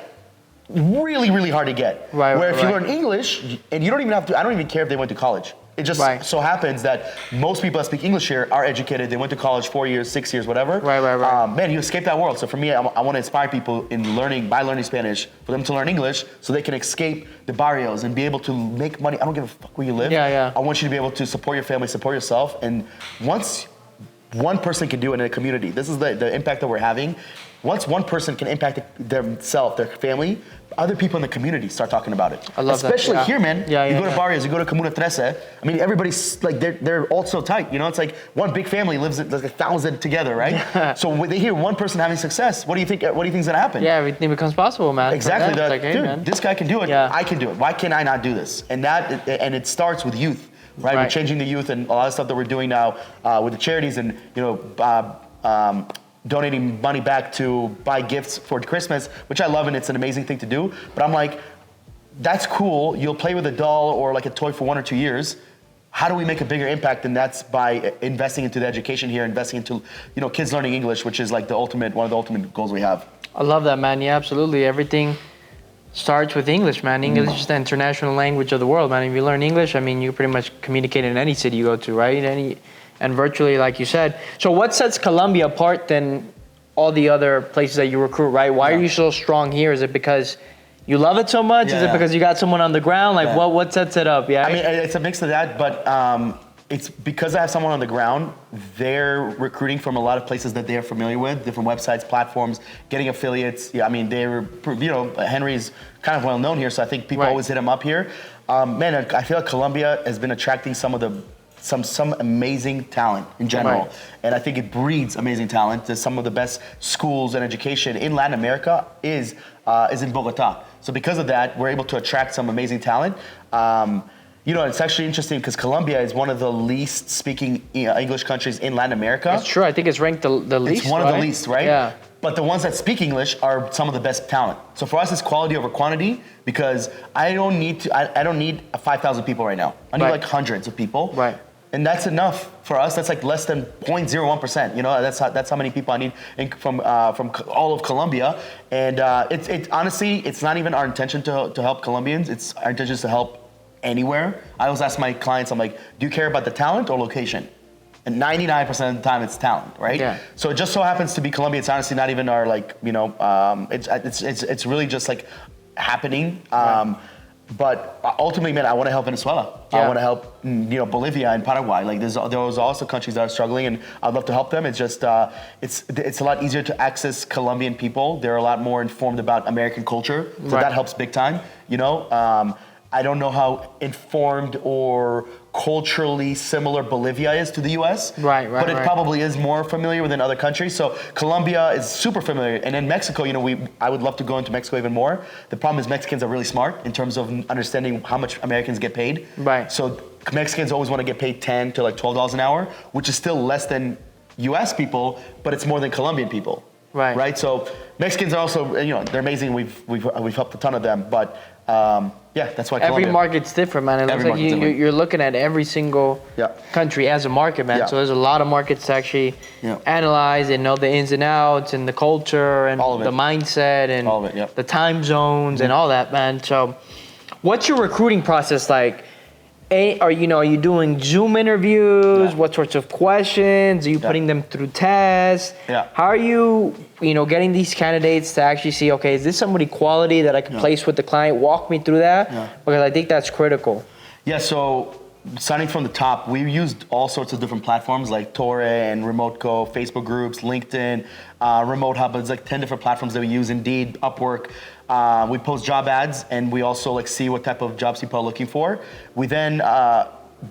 really, really hard to get. Where if you learn English, and you don't even have to, I don't even care if they went to college. It just so happens that most people that speak English here are educated. They went to college 4 years, 6 years, whatever. Man, you escape that world. So for me, I want to inspire people by learning Spanish, for them to learn English so they can escape the barrios and be able to make money. I don't give a fuck where you live. I want you to be able to support your family, support yourself. And once one person can do it in a community, this is the impact that we're having. Once one person can impact themselves, their family, other people in the community start talking about it. I love Especially that. here, man. You go to barrios, you go to Comuna 13. I mean, everybody's like, they're all so tight. You know, it's like one big family lives like 1,000 together, right? So when they hear one person having success, what do you think is gonna happen? Yeah, everything becomes possible, man. Exactly. They're like, hey, dude, man, this guy can do it. I can do it. Why can I not do this? And it starts with youth, right? We're changing the youth, and a lot of stuff that we're doing now with the charities, and donating money back to buy gifts for Christmas, which I love, and it's an amazing thing to do. But I'm like, that's cool. You'll play with a doll or like a toy for 1 or 2 years. How do we make a bigger impact? And that's by investing into the education here, investing into, you know, kids learning English, which is like one of the ultimate goals we have. I love that, man. Yeah, absolutely. Everything starts with English, man. English is the international language of the world, man. If you learn English, I mean, you pretty much communicate in any city you go to, right? And virtually, like you said. So what sets Colombia apart than all the other places that you recruit, right? Why are you so strong here? Is it because you love it so much? Is it because you got someone on the ground? Like what sets it up? Yeah. I mean, it's a mix of that, but it's because I have someone on the ground. They're recruiting from a lot of places that they are familiar with, different websites, platforms, getting affiliates. Yeah, I mean, Henry's kind of well known here, so I think people always hit him up here. Man, I feel like Colombia has been attracting some amazing talent in general. And I think it breeds amazing talent. There's some of the best schools and education in Latin America is in Bogota. So because of that, we're able to attract some amazing talent. You know, it's actually interesting because Colombia is one of the least speaking English countries in Latin America. It's true. I think it's ranked the least. It's one of the least, right? Yeah. But the ones that speak English are some of the best talent. So for us, it's quality over quantity, because I don't need 5,000 people right now. I need like hundreds of people. Right. And that's enough for us. That's like less than 0.01%. You know, that's how many people I need from all of Colombia. And it's honestly, it's not even our intention to help Colombians. It's our intention is to help anywhere. I always ask my clients, I'm like, do you care about the talent or location? And 99% of the time, it's talent, right? Yeah. So it just so happens to be Colombia. It's honestly not even our it's really just like happening. But ultimately, man, I want to help Venezuela. I want to help, Bolivia and Paraguay. Like there was also countries that are struggling, and I'd love to help them. It's just it's a lot easier to access Colombian people. They're a lot more informed about American culture, so that helps big time. I don't know how informed or culturally similar Bolivia is to the U.S. But it probably is more familiar than other countries. So Colombia is super familiar, and then Mexico. I would love to go into Mexico even more. The problem is Mexicans are really smart in terms of understanding how much Americans get paid. So Mexicans always want to get paid $10 to like $12 an hour, which is still less than U.S. people, but it's more than Colombian people. Right. So Mexicans are also, they're amazing. We've helped a ton of them, but. That's why Colombia. Every market's different, man. It looks like you're looking at every single country as a market, man. So there's a lot of markets to actually analyze and know the ins and outs and the culture and the mindset and the time zones and all that, man. So what's your recruiting process like? Are you doing Zoom interviews? What sorts of questions? Are you putting them through tests? How are you, getting these candidates to actually see, okay, is this somebody quality that I can place with the client? Walk me through that because I think that's critical. So starting from the top, we used all sorts of different platforms like Torre and RemoteCo, Facebook groups, LinkedIn, Remote Hub. It's like 10 different platforms that we use, Indeed, Upwork. We post job ads, and we also see what type of jobs people are looking for. We then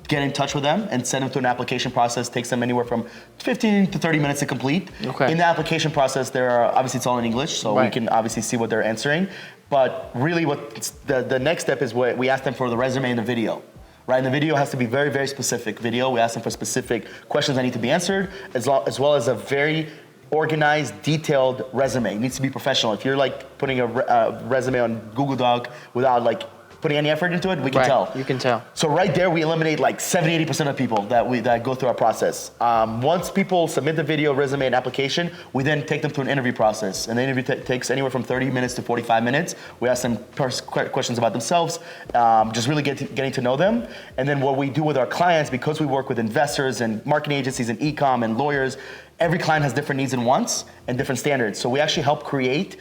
get in touch with them and send them to an application process. Takes them anywhere from 15 to 30 minutes to complete. In the application process, obviously it's all in English, so we can obviously see what they're answering. But really, the next step is we ask them for the resume and the video. And the video has to be very, very specific video. We ask them for specific questions that need to be answered, as well as a very organized, detailed resume. It needs to be professional. If you're like putting a resume on Google Doc without like putting any effort into it, we can tell. You can tell. So right there, we eliminate like 70-80% of people that go through our process. Once people submit the video, resume, and application, we then take them through an interview process. And the interview takes anywhere from 30 minutes to 45 minutes. We ask them questions about themselves, just really getting to know them. And then what we do with our clients, because we work with investors and marketing agencies and e-com and lawyers, every client has different needs and wants and different standards. So we actually help create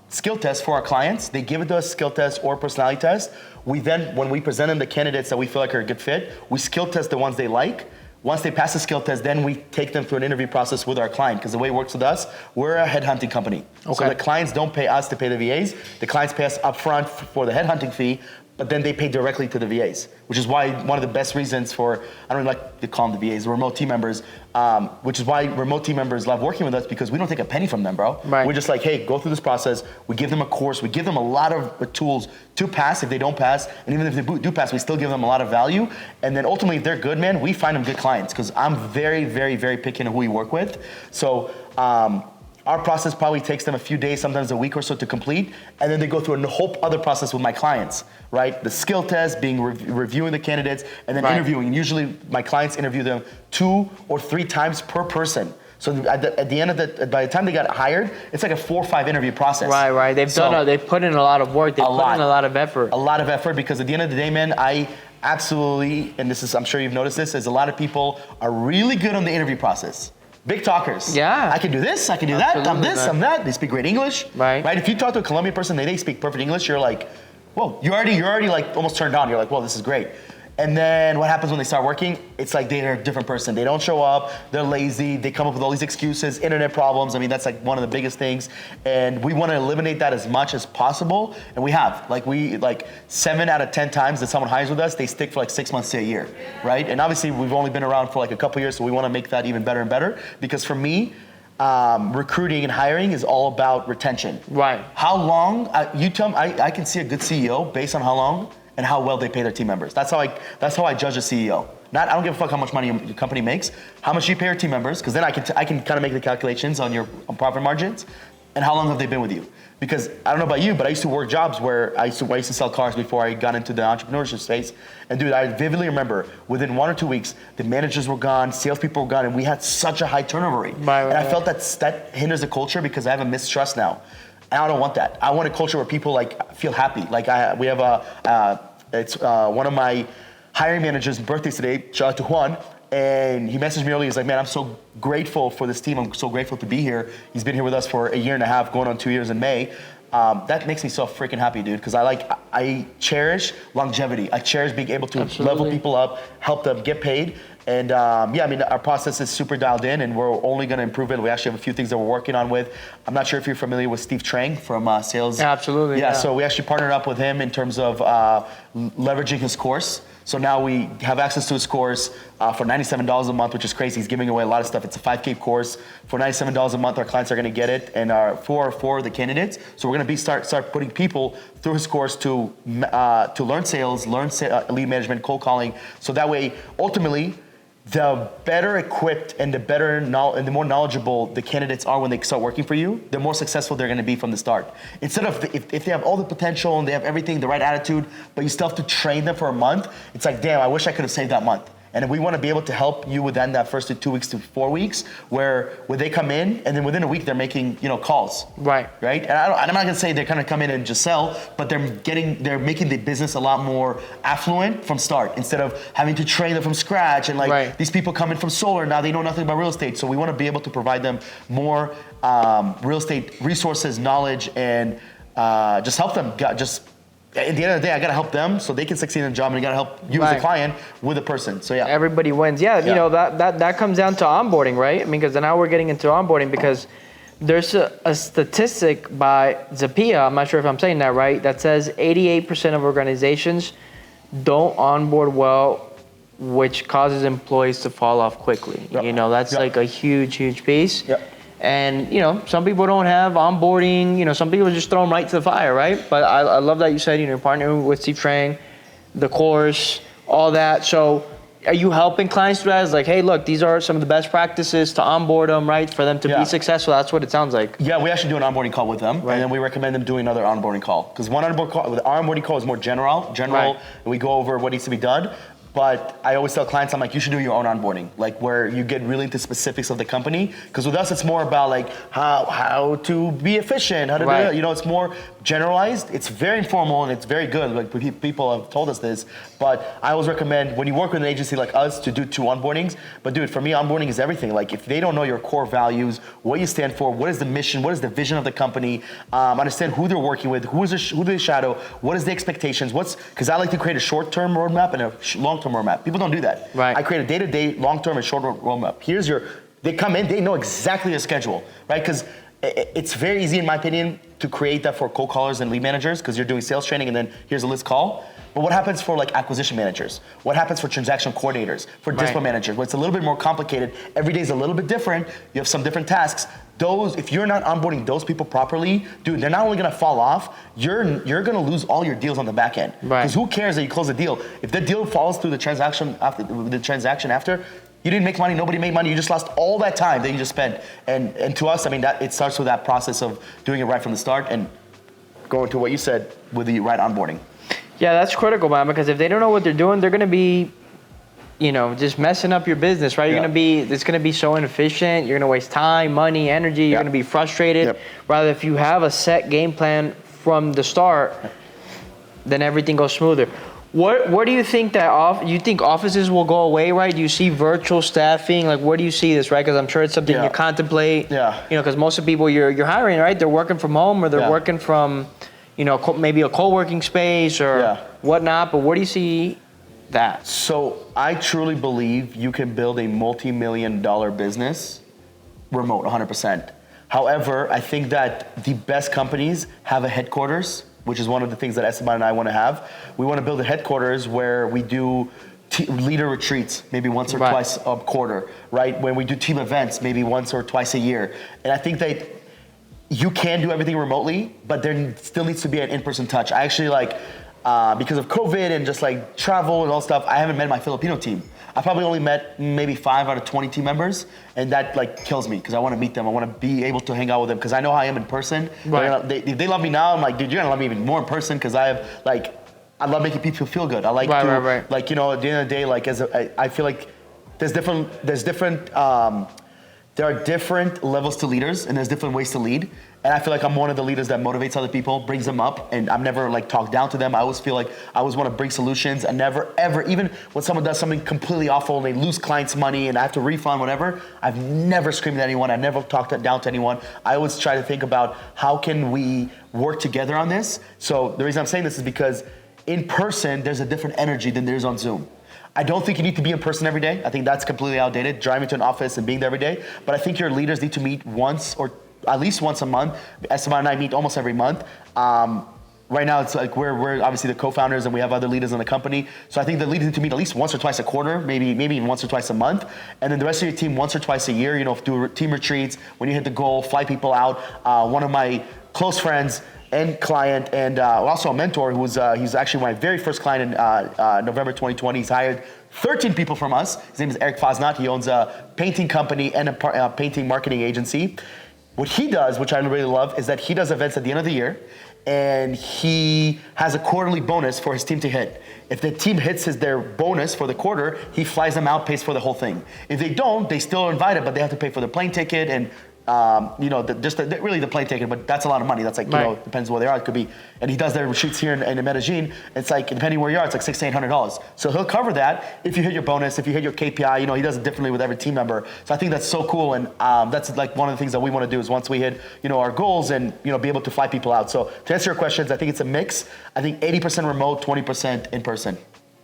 skill tests for our clients. They give it to us, skill test or personality test. We then, when we present them the candidates that we feel like are a good fit, we skill test the ones they like. Once they pass the skill test, then we take them through an interview process with our client. Because the way it works with us, we're a headhunting company. So the clients don't pay us to pay the VAs. The clients pay us upfront for the headhunting fee, but then they pay directly to the VAs, which is why one of the best reasons for, I don't even like to call them the VAs, remote team members, which is why remote team members love working with us, because we don't take a penny from them, bro. We're just like, hey, go through this process. We give them a course. We give them a lot of tools to pass if they don't pass. And even if they do pass, we still give them a lot of value. And then ultimately, if they're good, man, we find them good clients, because I'm very, very, very picky on who we work with. So, our process probably takes them a few days, sometimes a week or so to complete, and then they go through a whole other process with my clients, right? The skill test, being reviewing the candidates, and then interviewing. And usually my clients interview them 2 or 3 times per person. So at the end of by the time they got hired, it's like a 4 or 5 interview process. Right. They've put in a lot of work. They've put in a lot of effort. A lot of effort, because at the end of the day, man, I absolutely, and I'm sure you've noticed this, is a lot of people are really good on the interview process. Big talkers. I can do this, I can do that, I'm this, I'm that. They speak great English. Right. If you talk to a Colombian person, they speak perfect English, you're like, whoa, you're already like almost turned on. You're like, whoa, this is great. And then what happens when they start working? It's like they're a different person. They don't show up, they're lazy, they come up with all these excuses, internet problems. I mean, that's like one of the biggest things. And we want to eliminate that as much as possible. And we have. 7 out of 10 times that someone hires with us, they stick for like 6 months to a year, right? And obviously we've only been around for like a couple years, so we want to make that even better and better. Because for me, recruiting and hiring is all about retention. Right. How long, you tell me, I can see a good CEO based on how long and how well they pay their team members. That's how I judge a CEO. I don't give a fuck how much money your company makes. How much you pay your team members, because then I can kind of make the calculations on profit margins, and how long have they been with you? Because I don't know about you, but I used to work jobs where I used to sell cars before I got into the entrepreneurship space. And dude, I vividly remember within 1 or 2 weeks, the managers were gone, salespeople were gone, and we had such a high turnover rate. Right. And I felt that hinders the culture, because I have a mistrust now. And I don't want that. I want a culture where people feel happy. We have it's one of my hiring managers' birthdays today. Shout out to Juan. And he messaged me earlier. He's like, man, I'm so grateful for this team. I'm so grateful to be here. He's been here with us for 1.5 years, going on 2 years in May. that makes me so freaking happy, dude. Because I cherish longevity. I cherish being able to level people up, help them get paid. And our process is super dialed in, and we're only going to improve it. We actually have a few things that we're working on with. I'm not sure if you're familiar with Steve Trang from Sales. Absolutely. Yeah, so we actually partnered up with him in terms of leveraging his course. So now we have access to his course for $97 a month, which is crazy. He's giving away a lot of stuff. It's a 5K course. For $97 a month, our clients are going to get it, and for the candidates. So we're going to start putting people through his course to learn sales, lead management, cold calling. So that way, ultimately, the better equipped and the more knowledgeable the candidates are when they start working for you, the more successful they're going to be from the start. Instead of if they have all the potential and they have everything, the right attitude, but you still have to train them for a month, it's like, damn, I wish I could have saved that month. And if we want to be able to help you within that first 2 weeks to 4 weeks, where they come in and then within a week they're making calls, right? And I'm not gonna say they're gonna come in and just sell, but they're making the business a lot more affluent from start instead of having to train them from scratch. And these people come in from solar, now they know nothing about real estate. So we want to be able to provide them more real estate resources, knowledge, and just help them. At the end of the day, I gotta help them so they can succeed in the job, and I gotta help you as a client with a person. So yeah, everybody wins. Yeah. That comes down to onboarding, right? I mean, because now we're getting into onboarding because there's a statistic by Zappia, I'm not sure if I'm saying that right, that says 88% of organizations don't onboard well, which causes employees to fall off quickly. That's like a huge piece. And, some people don't have onboarding, some people just throw them right to the fire, right? But I love that you said, you're partnering with Steve Trang, the course, all that. So are you helping clients through that? It's like, hey, look, these are some of the best practices to onboard them, right? For them to be successful. That's what it sounds like. Yeah, we actually do an onboarding call with them. Right. And then we recommend them doing another onboarding call. Because our onboarding call is more general, and we go over what needs to be done. But I always tell clients, I'm like, you should do your own onboarding, like where you get really into specifics of the company. Because with us, it's more about like how to be efficient, how to do it. It's more generalized. It's very informal and it's very good. Like people have told us this. But I always recommend when you work with an agency like us to do 2 onboardings. But dude, for me, onboarding is everything. Like if they don't know your core values, what you stand for, what is the mission, what is the vision of the company, understand who they're working with, who do they shadow, what is the expectations, because I like to create a short-term roadmap and a long-term roadmap. People don't do that. I create a day-to-day, long-term, and short roadmap. They come in, they know exactly the schedule, right? Because it's very easy, in my opinion, to create that for cold callers and lead managers because you're doing sales training and then here's a list call. But what happens for like acquisition managers? What happens for transaction coordinators, for dispo managers? Where it's a little bit more complicated. Every day is a little bit different. You have some different tasks. If you're not onboarding those people properly, dude, they're not only gonna fall off, you're gonna lose all your deals on the back end. Because who cares that you close a deal? If the deal falls through the transaction after, you didn't make money, nobody made money, you just lost all that time that you just spent. And to us, I mean, it starts with that process of doing it right from the start and going to what you said with the right onboarding. Yeah, that's critical, man, because if they don't know what they're doing, they're going to be, just messing up your business, right? It's going to be so inefficient. You're going to waste time, money, energy. You're going to be frustrated. Rather, if you have a set game plan from the start, then everything goes smoother. Where do you think that you think offices will go away, right? Do you see virtual staffing? Like, where do you see this, right? Because I'm sure it's something you contemplate. Because most of the people you're hiring, right? They're working from home or they're working from, maybe a co-working space or whatnot. But where do you see that? So I truly believe you can build a multi-million-dollar business remote, 100%. However, I think that the best companies have a headquarters, which is one of the things that Esteban and I want to have. We want to build a headquarters where we do leader retreats, maybe once or twice a quarter, right? When we do team events, maybe once or twice a year. And I think that you can do everything remotely, but there still needs to be an in-person touch. I actually because of COVID and just like travel and all stuff, I haven't met my Filipino team. I probably only met maybe 5 out of 20 team members, and that like kills me because I want to meet them. I want to be able to hang out with them because I know how I am in person. If they love me now, I'm like, dude, you're gonna love me even more in person because I love making people feel good. I like at the end of the day, I feel like there's different there are different levels to leaders and there's different ways to lead. And I feel like I'm one of the leaders that motivates other people, brings them up, and I'm never like talked down to them. I always feel like I always want to bring solutions. I never, ever, even when someone does something completely awful and they lose clients' money and I have to refund whatever, I've never screamed at anyone. I've never talked down to anyone. I always try to think about how can we work together on this. So the reason I'm saying this is because in person, there's a different energy than there is on Zoom. I don't think you need to be in person every day. I think that's completely outdated, driving to an office and being there every day. But I think your leaders need to meet once or at least once a month. Esteban and I meet almost every month. Right now, it's like we're obviously the co-founders and we have other leaders in the company. So I think the leaders need to meet at least once or twice a quarter, maybe even once or twice a month. And then the rest of your team once or twice a year, do team retreats. When you hit the goal, fly people out. One of my close friends and client and also a mentor he's actually my very first client in November 2020. He's hired 13 people from us. His name is Eric Fasnacht. He owns a painting company and a painting marketing agency. What he does, which I really love, is that he does events at the end of the year and he has a quarterly bonus for his team to hit. If the team hits their bonus for the quarter, he flies them out, pays for the whole thing. If they don't, they still are invited, but they have to pay for the plane ticket and really the plane ticket, but that's a lot of money. That's like, depends where they are. It could be, and he does their retreats here in Medellin. It's like, depending where you are, it's like $600 to $800. So he'll cover that if you hit your bonus, if you hit your KPI, he does it differently with every team member. So I think that's so cool. And that's like one of the things that we want to do is once we hit, our goals and, be able to fly people out. So to answer your questions, I think it's a mix. I think 80% remote, 20% in person.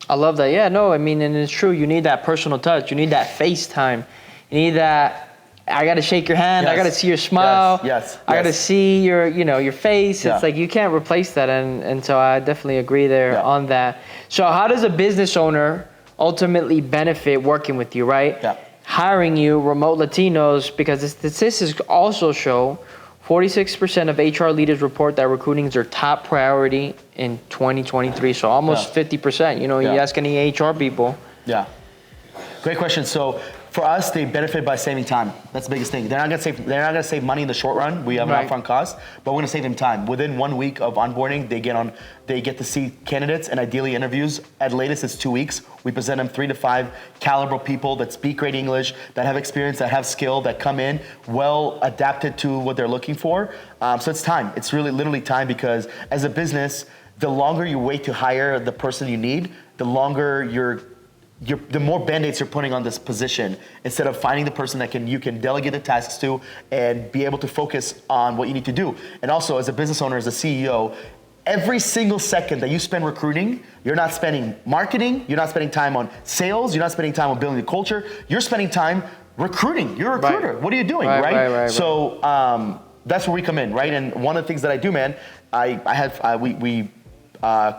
I love that. Yeah, no, I mean, and it's true. You need that personal touch. You need that FaceTime. You need that. I got to shake your hand. Yes. I got to see your smile. Yes. I got to see your face. Yeah. It's like you can't replace that. And so I definitely agree there on that. So how does a business owner ultimately benefit working with you, right? Yeah. Hiring you, remote Latinos, because the statistics also show 46% of HR leaders report that recruiting is their top priority in 2023. So almost 50%. You ask any HR people. Yeah. Great question. So for us, they benefit by saving time. That's the biggest thing. They're not gonna save money in the short run. We have an upfront cost, but we're gonna save them time. Within 1 week of onboarding, they get to see candidates and ideally interviews. At latest, it's 2 weeks. We present them 3 to 5 caliber people that speak great English, that have experience, that have skill, that come in well adapted to what they're looking for. So it's time. It's really literally time, because as a business, the longer you wait to hire the person you need, the longer the more band-aids you're putting on this position, instead of finding the person that you can delegate the tasks to and be able to focus on what you need to do. And also, as a business owner, as a CEO, every single second that you spend recruiting, you're not spending marketing, you're not spending time on sales, you're not spending time on building the culture, you're spending time recruiting. You're a recruiter. Right. What are you doing, right? So that's where we come in, right? And one of the things that I do, man, we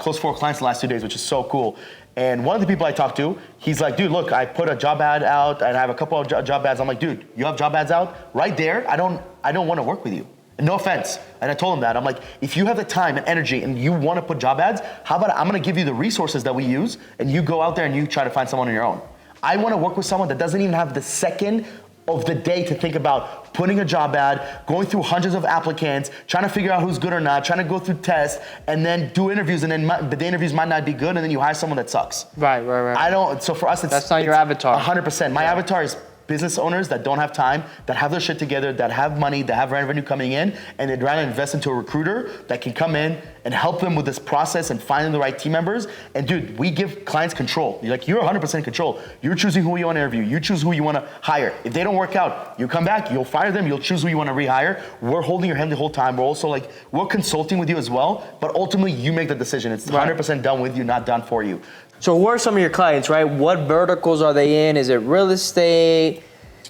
closed 4 clients the last 2 days, which is so cool. And one of the people I talked to, he's like, dude, look, I put a job ad out and I have a couple of job ads. I'm like, dude, you have job ads out? Right there, I don't want to work with you. And no offense. And I told him that. I'm like, if you have the time and energy and you want to put job ads, how about I'm going to give you the resources that we use and you go out there and you try to find someone on your own. I want to work with someone that doesn't even have the second of the day to think about putting a job ad, going through hundreds of applicants, trying to figure out who's good or not, trying to go through tests, and then do interviews, and then but the interviews might not be good, and then you hire someone that sucks. Right. So for us, that's not your avatar. 100%. My avatar is business owners that don't have time, that have their shit together, that have money, that have revenue coming in, and they'd rather invest into a recruiter that can come in and help them with this process and finding the right team members. And dude, we give clients control. You're 100% in control. You're choosing who you want to interview. You choose who you want to hire. If they don't work out, you come back, you'll fire them, you'll choose who you want to rehire. We're holding your hand the whole time. We're also we're consulting with you as well, but ultimately you make the decision. It's 100% done with you, not done for you. So who are some of your clients, right? What verticals are they in? Is it real estate?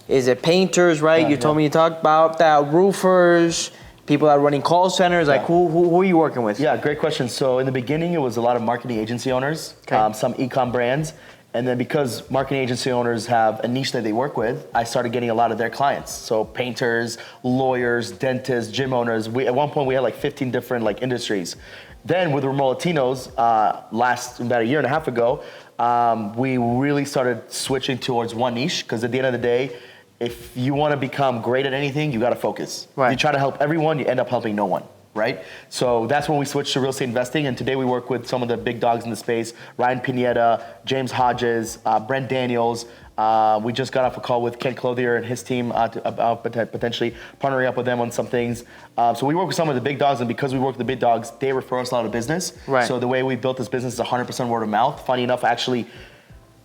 Is it painters, right? You told me you talked about that. Roofers, people that are running call centers. Who are you working with? Yeah, great question. So in the beginning, it was a lot of marketing agency owners, some e-com brands. And then because marketing agency owners have a niche that they work with, I started getting a lot of their clients. So painters, lawyers, dentists, gym owners. At one point, we had 15 different industries. Then with Remote Latinos, about a year and a half ago, we really started switching towards one niche, because at the end of the day, if you want to become great at anything, you got to focus. Right. If you try to help everyone, you end up helping no one, right? So that's when we switched to real estate investing, and today we work with some of the big dogs in the space: Ryan Pineda, James Hodges, Brent Daniels, We just got off a call with Ken Clothier and his team about potentially partnering up with them on some things. So we work with some of the big dogs, and because we work with the big dogs, they refer us a lot of business. Right. So the way we built this business is 100% word of mouth. Funny enough, actually,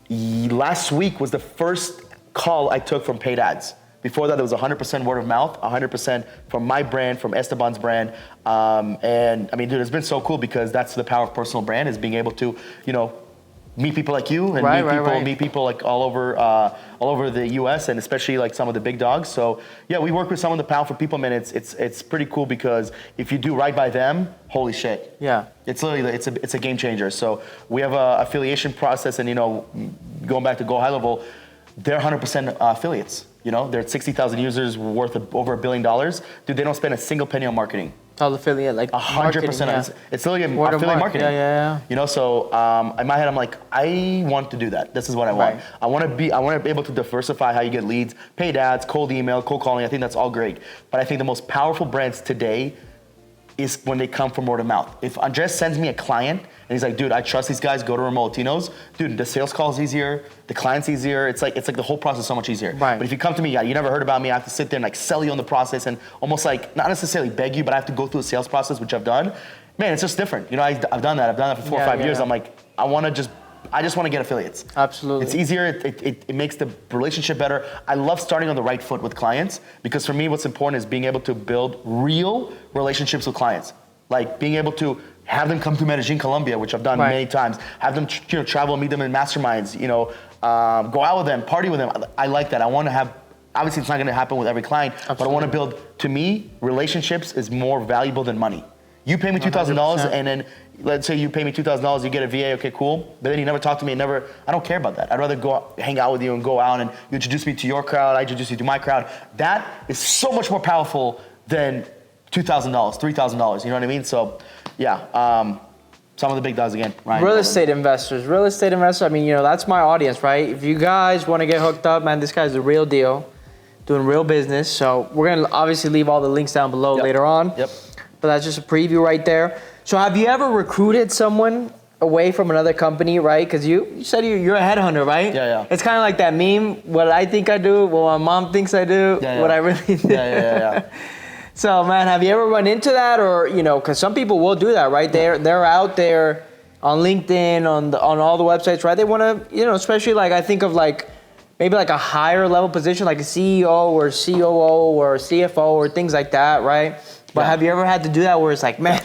last week was the first call I took from paid ads. Before that, it was 100% word of mouth, 100% from my brand, from Esteban's brand. And I mean, dude, it's been so cool because that's the power of personal brand, is being able to, meet people like you and meet people like all over the U.S. and especially like some of the big dogs. So yeah, we work with some of the powerful people, man. It's pretty cool because if you do right by them, holy shit. Yeah. It's literally it's a game changer. So we have a affiliation process, and going back to Go High Level, they're 100% affiliates. They're at 60,000 users worth of over $1 billion. Dude, they don't spend a single penny on marketing. All affiliate, like 100%. Yeah. It's literally affiliate marketing. Yeah. So in my head, I'm like, I want to do that. This is what I want. Right. I want to be able to diversify how you get leads, paid ads, cold email, cold calling. I think that's all great. But I think the most powerful brands today is when they come from word of mouth. If Andres sends me a client and he's like, dude, I trust these guys, go to Latino's, dude, the sales call is easier, the client's easier. It's like the whole process is so much easier. Right. But if you come to me, you never heard about me, I have to sit there and like sell you on the process and almost like not necessarily beg you, but I have to go through a sales process, which I've done. Man, it's just different. I've done that. I've done that for 4 or 5 years. I'm like, I just want to get affiliates. Absolutely. It's easier. It makes the relationship better. I love starting on the right foot with clients because for me, what's important is being able to build real relationships with clients. Like being able to have them come to Medellin, Colombia, which I've done many times. Have them travel, meet them in masterminds. Go out with them, party with them. I like that. I want to have. Obviously, it's not going to happen with every client, but I want to build. To me, relationships is more valuable than money. You pay me $2,000, and then let's say you pay me $2,000, you get a VA. Okay, cool. But then you never talk to me. I don't care about that. I'd rather go out, hang out with you and go out and you introduce me to your crowd. I introduce you to my crowd. That is so much more powerful than $2,000, $3,000. You know what I mean? So, yeah. Some of the big dogs again. Ryan, real estate investors. I mean, that's my audience, right? If you guys want to get hooked up, man, this guy's the real deal, doing real business. So we're gonna obviously leave all the links down below later on. Yep. But that's just a preview right there. So have you ever recruited someone away from another company, right? Because you said you're a headhunter, right? Yeah. It's kind of like that meme. What I think I do, what my mom thinks I do, what I really do. Yeah. So, man, have you ever run into that, or because some people will do that, right? They're out there on LinkedIn, on all the websites, right? They want to, especially like I think of like maybe like a higher level position, like a CEO or COO or CFO or things like that, right? But have you ever had to do that where it's like, man,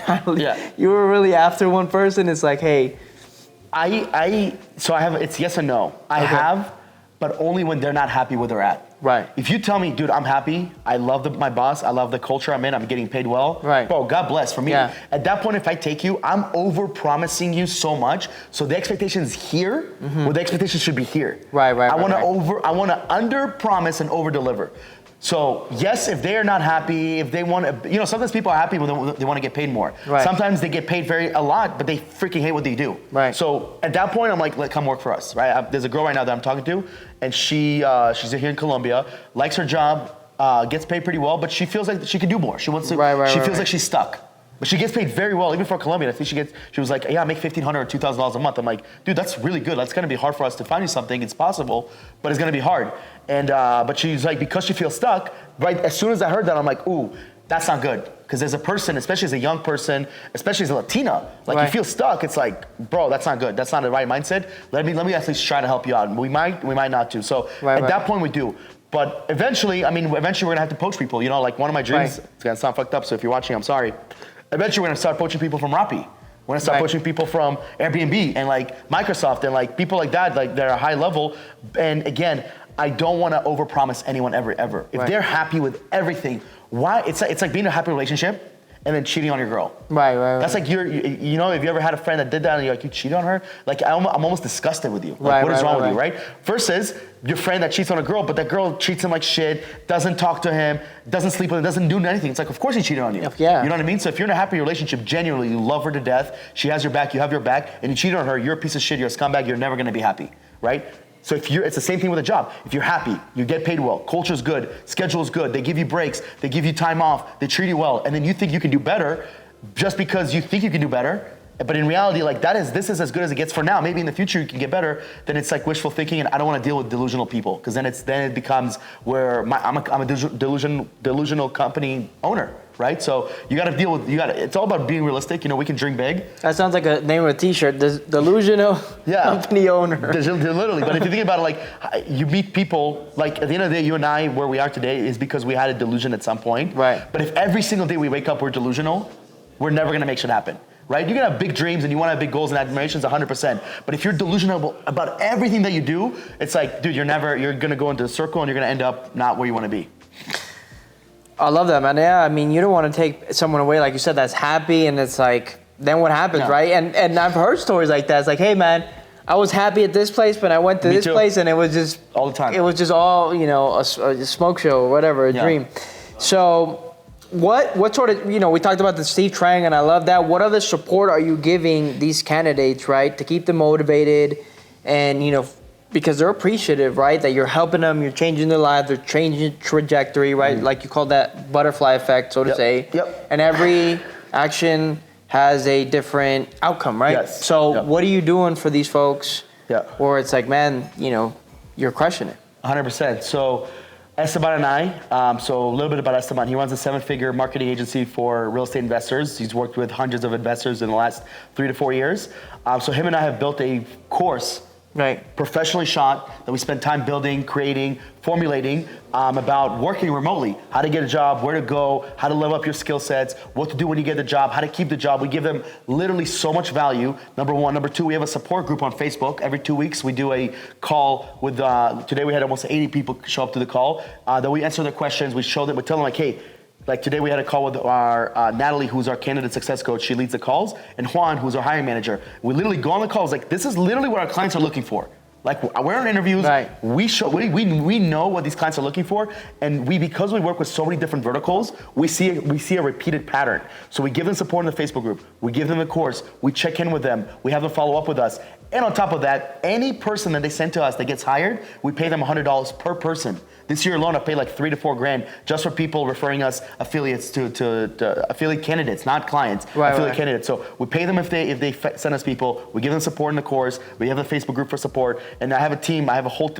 you were really after one person? It's like, hey, so I have. It's yes and no. I have, but only when they're not happy where they're at. Right. If you tell me, dude, I'm happy, I love my boss, I love the culture I'm in, I'm getting paid well, right. Bro, God bless. For me, at that point, if I take you, I'm over-promising you so much, so the expectation is here, where the expectation should be here. Right. I want to under-promise and over-deliver. So yes, if they are not happy, if they want to, sometimes people are happy when they want to get paid more. Right. Sometimes they get paid a lot, but they freaking hate what they do. Right. So at that point, I'm like, come work for us, right? There's a girl right now that I'm talking to, and she's here in Colombia, likes her job, gets paid pretty well, but she feels like she could do more. She wants to. She feels like she's stuck. But she gets paid very well, even for Colombia. I think she was like, I make $1,500 or $2,000 a month. I'm like, dude, that's really good. That's gonna be hard for us to find you something. It's possible, but it's gonna be hard. And but she's like, because she feels stuck, right? As soon as I heard that, I'm like, ooh, that's not good. Because as a person, especially as a young person, especially as a Latina, like you feel stuck. It's like, bro, that's not good. That's not the right mindset. Let me at least try to help you out. And we might not too. So at that point, we do. But eventually, we're gonna have to poach people. Like one of my dreams. It's gonna sound fucked up. So if you're watching, I'm sorry. Eventually, we're gonna start poaching people from Rappi. We're gonna start poaching people from Airbnb and like Microsoft and like people like that, like that are high level. And again, I don't want to overpromise anyone ever. If they're happy with everything, why? It's like being in a happy relationship and then cheating on your girl. Right. That's like have you ever had a friend that did that and you're like, you cheated on her? Like I'm almost disgusted with you. Like what is wrong with you, right? Versus your friend that cheats on a girl, but that girl treats him like shit, doesn't talk to him, doesn't sleep with him, doesn't do anything. It's like, of course he cheated on you. Yeah. You know what I mean? So if you're in a happy relationship, genuinely, you love her to death, she has your back, you have your back, and you cheated on her, you're a piece of shit, you're a scumbag, you're never gonna be happy, right? So it's the same thing with a job. If you're happy, you get paid well, culture's good, schedule's good, they give you breaks, they give you time off, they treat you well, and then you think you can do better just because you think you can do better, But in reality, like this is as good as it gets for now. Maybe in the future you can get better. Then it's like wishful thinking, and I don't want to deal with delusional people, because then it becomes where I'm a delusional company owner, right? So it's all about being realistic. We can dream big. That sounds like a name of a T-shirt. Delusional company owner. Literally, but if you think about it, like you meet people, like at the end of the day, you and I, where we are today, is because we had a delusion at some point. Right. But if every single day we wake up we're delusional, we're never gonna make shit happen. Right? You can have big dreams and you want to have big goals and aspirations 100%. But if you're delusional about everything that you do, it's like, dude, you're going to go into a circle and you're going to end up not where you want to be. I love that, man. Yeah, I mean, you don't want to take someone away, like you said, that's happy, and it's like, then what happens, right? And I've heard stories like that. It's like, hey, man, I was happy at this place, but I went to this place and it was just... all the time. It was just all, a smoke show or whatever, a dream. So... What sort of, we talked about the Steve Trang, and I love that. What other support are you giving these candidates, right, to keep them motivated and, because they're appreciative, right, that you're helping them, you're changing their lives, they're changing trajectory, right, like you call that butterfly effect, so to say. Yep. And every action has a different outcome, right? Yes. So what are you doing for these folks? Yeah. Or it's like, man, you're crushing it. 100%. So... Esteban and I, so a little bit about Esteban. He runs a 7-figure marketing agency for real estate investors. He's worked with hundreds of investors in the last 3 to 4 years. So him and I have built a course, professionally shot, that we spent time building, creating, formulating about working remotely, how to get a job, where to go, how to level up your skill sets, what to do when you get the job, how to keep the job. We give them literally so much value, number one. Number two, we have a support group on Facebook. Every 2 weeks, we do a call with, today we had almost 80 people show up to the call, that we answer their questions. We show them, we tell them like, hey, like today we had a call with our Natalie, who's our candidate success coach. She leads the calls, and Juan, who's our hiring manager. We literally go on the calls like, this is literally what our clients are looking for. Like we're in interviews, we know what these clients are looking for, and because we work with so many different verticals, we see a repeated pattern. So we give them support in the Facebook group, we give them the course, we check in with them, we have them follow up with us, and on top of that, any person that they send to us that gets hired, we pay them $100 per person. This year alone, I paid like $3 to $4 grand just for people referring us affiliates to affiliate candidates, not clients, affiliate candidates. So we pay them if they send us people. We give them support in the course. We have the Facebook group for support, and I have a team. I have a whole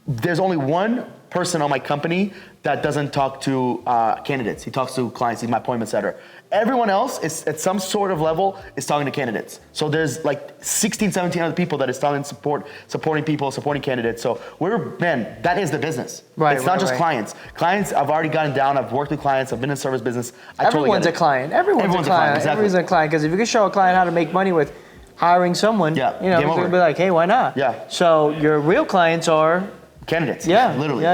there's only one person on my company that doesn't talk to candidates. He talks to clients. He's my appointment setter. Everyone else is at some sort of level is talking to candidates. So there's like 16, 17 other people that is talking supporting people, supporting candidates. So that is the business. It's not just clients. Clients, I've already gotten down. I've worked with clients. I've been in service business. Everyone's a client. Everyone's a client. Exactly. Everyone's a client, because if you can show a client how to make money with hiring someone, he's going to be like, hey, why not? Yeah. So your real clients are candidates. Literally.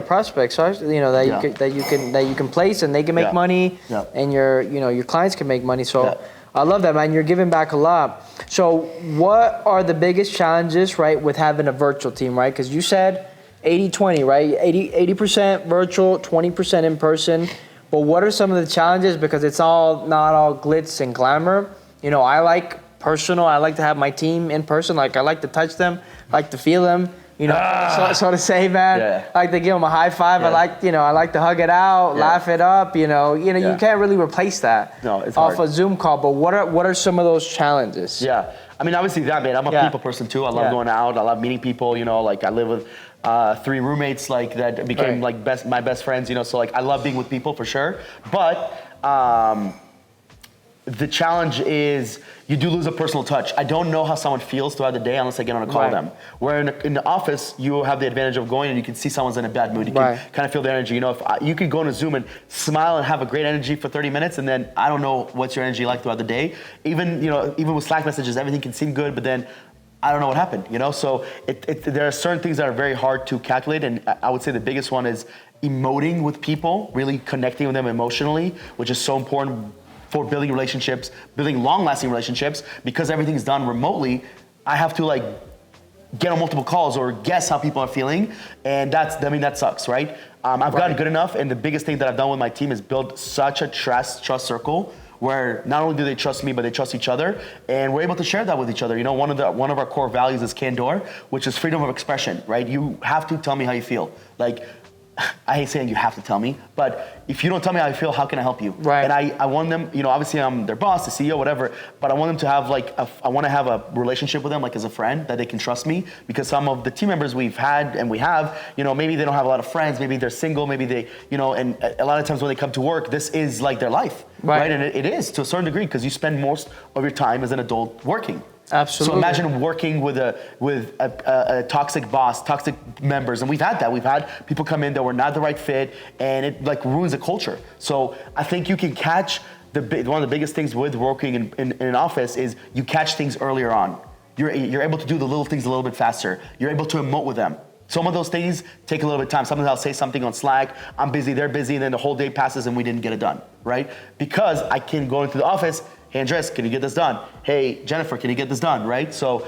Prospects. So, that you can place, and they can make money, and your clients can make money. So I love that, man. You're giving back a lot. So what are the biggest challenges, right, with having a virtual team, right? Because you said 80-20, right? 80% virtual, 20% in person. But what are some of the challenges? Because it's not all glitz and glamour. I like personal. I like to have my team in person. Like I like to touch them, like to feel them. So to say, man, I like to give them a high five. I like to hug it out, laugh it up. You can't really replace that off a Zoom call. But what are some of those challenges? Yeah, I mean, obviously that, man. I'm a people person too. I love going out. I love meeting people. Like I live with 3 roommates, like that became like my best friends. So like I love being with people for sure. But the challenge is you do lose a personal touch. I don't know how someone feels throughout the day unless I get on a call with them. Where in the office, you have the advantage of going and you can see someone's in a bad mood. You can kind of feel their energy. If you can go on a Zoom and smile and have a great energy for 30 minutes, and then I don't know what's your energy like throughout the day. Even with Slack messages, everything can seem good, but then I don't know what happened. So there are certain things that are very hard to calculate, and I would say the biggest one is emoting with people, really connecting with them emotionally, which is so important for building relationships, building long-lasting relationships. Because everything's done remotely, I have to get on multiple calls or guess how people are feeling, and that sucks, right? I've gotten good enough, and the biggest thing that I've done with my team is build such a trust circle where not only do they trust me, but they trust each other, and we're able to share that with each other. One of our core values is candor, which is freedom of expression, right? You have to tell me how you feel. I hate saying you have to tell me, but if you don't tell me how I feel, how can I help you? Right. And I want them, obviously I'm their boss, the CEO, whatever, but I want them to have I want to have a relationship with them, like as a friend, that they can trust me, because some of the team members we've had and we have, maybe they don't have a lot of friends, maybe they're single, maybe they, and a lot of times when they come to work, this is like their life, right? And it is to a certain degree, because you spend most of your time as an adult working. Absolutely. So imagine working with a toxic boss, toxic members, and we've had that. We've had people come in that were not the right fit, and it ruins the culture. So I think you can catch one of the biggest things with working in an office is you catch things earlier on. You're able to do the little things a little bit faster. You're able to emote with them. Some of those things take a little bit of time. Sometimes I'll say something on Slack, I'm busy, they're busy, and then the whole day passes and we didn't get it done, right? Because I can go into the office, hey Andres, can you get this done? Hey Jennifer, can you get this done, right? So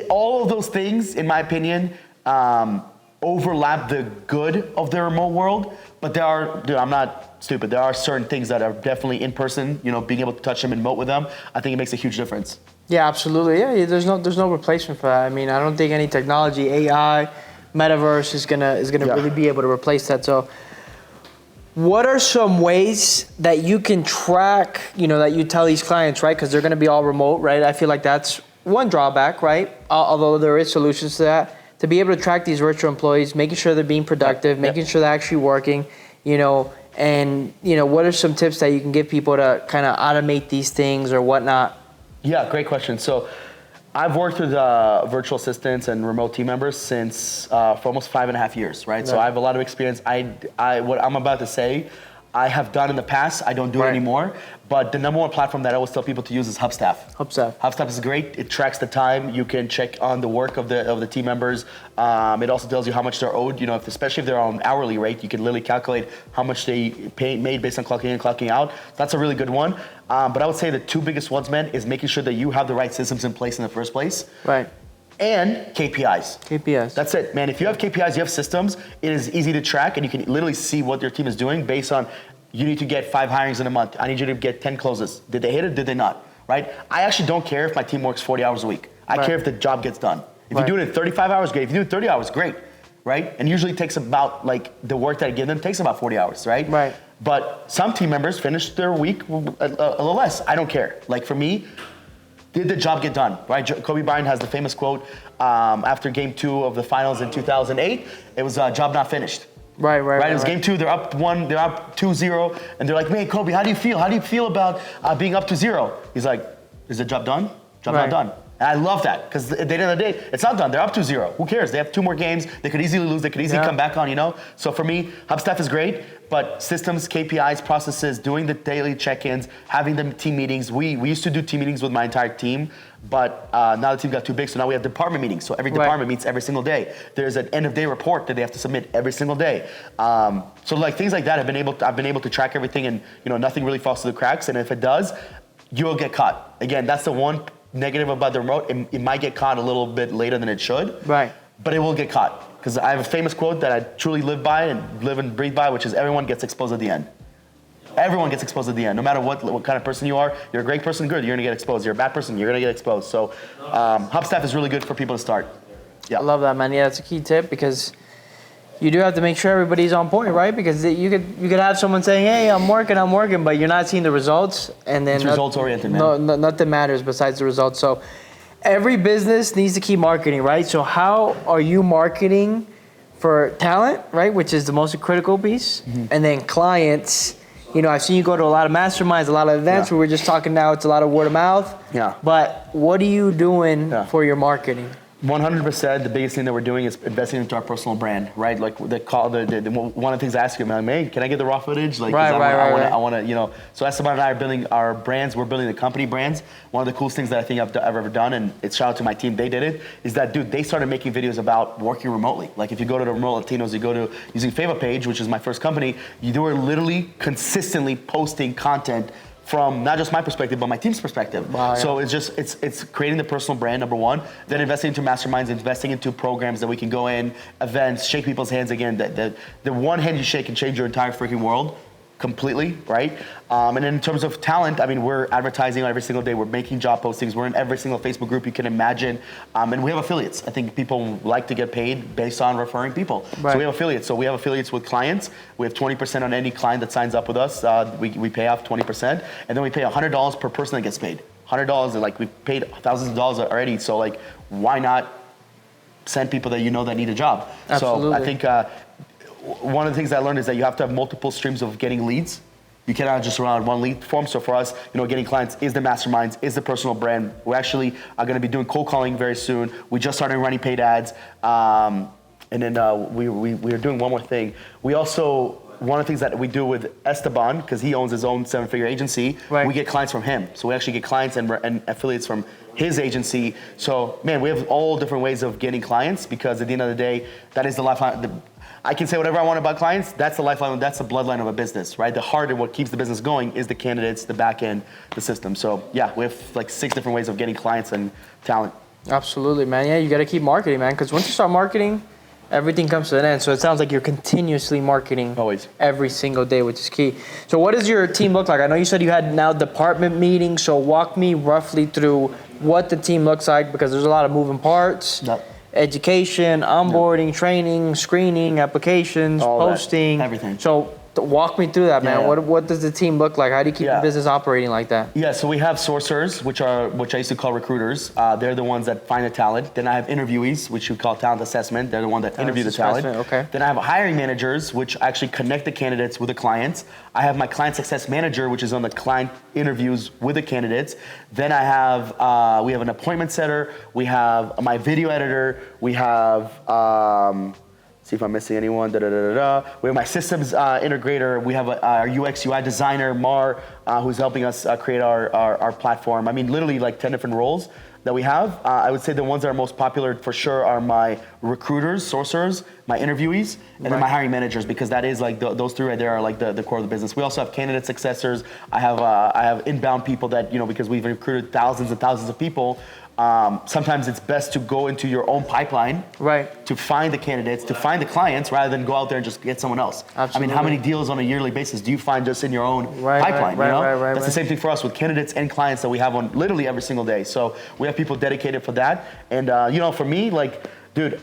all of those things, in my opinion, overlap the good of the remote world, but I'm not stupid, there are certain things that are definitely in person, being able to touch them and emote with them, I think it makes a huge difference. Yeah, absolutely. Yeah, there's no replacement for that. I mean, I don't think any technology, AI, metaverse is gonna really be able to replace that. So what are some ways that you can track, that you tell these clients, right? Because they're going to be all remote, right? I feel like that's one drawback, right? Although there is solutions to that, to be able to track these virtual employees, making sure they're being productive, making sure they're actually working, and what are some tips that you can give people to kind of automate these things or whatnot? Yeah, great question. So I've worked with virtual assistants and remote team members since for almost 5.5 years, right? So I have a lot of experience. What I'm about to say, I have done in the past. I don't do it anymore. But the number one platform that I always tell people to use is Hubstaff. Hubstaff is great. It tracks the time. You can check on the work of the team members. It also tells you how much they're owed. Especially if they're on hourly rate, you can literally calculate how much they made based on clocking in and clocking out. That's a really good one. But I would say the two biggest ones, man, is making sure that you have the right systems in place in the first place. Right. And KPIs. That's it, man. If you have KPIs, you have systems, it is easy to track, and you can literally see what your team is doing based on, you need to get 5 hirings in a month. I need you to get 10 closes. Did they hit it? Did they not? Right? I actually don't care if my team works 40 hours a week. I care if the job gets done. If you do it in 35 hours, great. If you do it 30 hours, great. Right? And usually it takes about, the work that I give them takes about 40 hours, right? Right. But some team members finish their week a little less. I don't care. For me, did the job get done, right? Kobe Bryant has the famous quote after game 2 of the finals in 2008, it was job not finished. Right. It was game 2, they're up 2-0, and they're like, man, Kobe, how do you feel? How do you feel about being up 2-0? He's like, is the job done? Job not done. And I love that, because at the end of the day, it's not done. They're up 2-0. Who cares? They have 2 more games. They could easily lose. They could easily come back on, So for me, Hubstaff is great, but systems, KPIs, processes, doing the daily check-ins, having the team meetings. We used to do team meetings with my entire team, but now the team got too big, so now we have department meetings. So every department meets every single day. There's an end-of-day report that they have to submit every single day. So things like that, I've been able to track everything, and nothing really falls through the cracks. And if it does, you'll get caught. Again, that's the one negative about the remote. It might get caught a little bit later than it should. Right. But it will get caught. Because I have a famous quote that I truly live by and live and breathe by, which is everyone gets exposed at the end. Everyone gets exposed at the end. No matter what kind of person you are, you're a great person, good, you're gonna get exposed. You're a bad person, you're gonna get exposed. So Hubstaff is really good for people to start. Yeah. I love that, man. Yeah, that's a key tip, because you do have to make sure everybody's on point, right? Because you could have someone saying, hey, I'm working, but you're not seeing the results. And then it's results oriented, man. Nothing matters besides the results. So every business needs to keep marketing, right? So how are you marketing for talent, right? Which is the most critical piece. Mm-hmm. And then clients, I've seen you go to a lot of masterminds, a lot of events. We were just talking now, it's a lot of word of mouth. Yeah. But what are you doing for your marketing? 100%. The biggest thing that we're doing is investing into our personal brand, right? Like one of the things I ask you, man, hey, can I get the raw footage? I want to, So Esteban and I are building our brands. We're building the company brands. One of the coolest things that I think I've ever done, and it's shout out to my team, they did it, is that, dude, they started making videos about working remotely. Like if you go to the Remote Latinos, you go to using Fava Page, which is my first company, they were literally consistently posting content from not just my perspective, but my team's perspective. Wow, yeah. So it's creating the personal brand, number one, then investing into masterminds, investing into programs that we can go in, events, shake people's hands again. The one hand you shake can change your entire freaking world. completely, right? And then in terms of talent, I mean, we're advertising every single day. We're making job postings. We're in every single Facebook group you can imagine. And we have affiliates. I think people like to get paid based on referring people. Right. So we have affiliates. So we have affiliates with clients. We have 20% on any client that signs up with us. We pay off 20%. And then we pay $100 per person that gets paid. $100, and like we've paid thousands of dollars already. So like, why not send people that you know that need a job? Absolutely. So I think one of the things I learned is that you have to have multiple streams of getting leads. You cannot just rely on one lead form. So for us, getting clients is the masterminds, is the personal brand. We actually are going to be doing cold calling very soon. We just started running paid ads. And then we are doing one more thing. We also, one of the things that we do with Esteban, because he owns his own 7-figure agency, right. we get clients from him. So we actually get clients and affiliates from his agency. So man, we have all different ways of getting clients, because at the end of the day, that is the lifeline. I can say whatever I want about clients. That's the lifeline. That's the bloodline of a business, right? The heart of what keeps the business going is the candidates, the back end, the system. So yeah, we have like 6 different ways of getting clients and talent. Absolutely, man. Yeah, you got to keep marketing, man, because once you start marketing, everything comes to an end. So it sounds like you're continuously marketing always, every single day, which is key. So what does your team look like? I know you said you had now department meetings. So walk me roughly through what the team looks like, because there's a lot of moving parts. Yep. Education, onboarding, training, screening, applications, all posting. that, everything. So walk me through that, man. Yeah. What does the team look like? How do you keep the business operating like that? Yeah, so we have sourcers, which I used to call recruiters. They're the ones that find the talent. Then I have interviewees, which we call talent assessment. They're the ones that interview the talent. Okay. Then I have hiring managers, which actually connect the candidates with the clients. I have my client success manager, which is on the client interviews with the candidates. Then I have we have an appointment setter. We have my video editor. We have see if I'm missing anyone. We have my systems integrator. We have our UX UI designer, Mar, who's helping us create our platform. I mean, literally like 10 different roles that we have. I would say the ones that are most popular for sure are my recruiters, sourcers, my interviewees, and then my hiring managers, because that is like those 3 right there are like the core of the business. We also have candidate successors. I have inbound people that, because we've recruited thousands and thousands of people. Sometimes it's best to go into your own pipeline, right, to find the candidates, to find the clients, rather than go out there and just get someone else. Absolutely. I mean, how many deals on a yearly basis do you find just in your own pipeline? That's the same thing for us with candidates and clients that we have on literally every single day. So we have people dedicated for that. And for me, like, dude,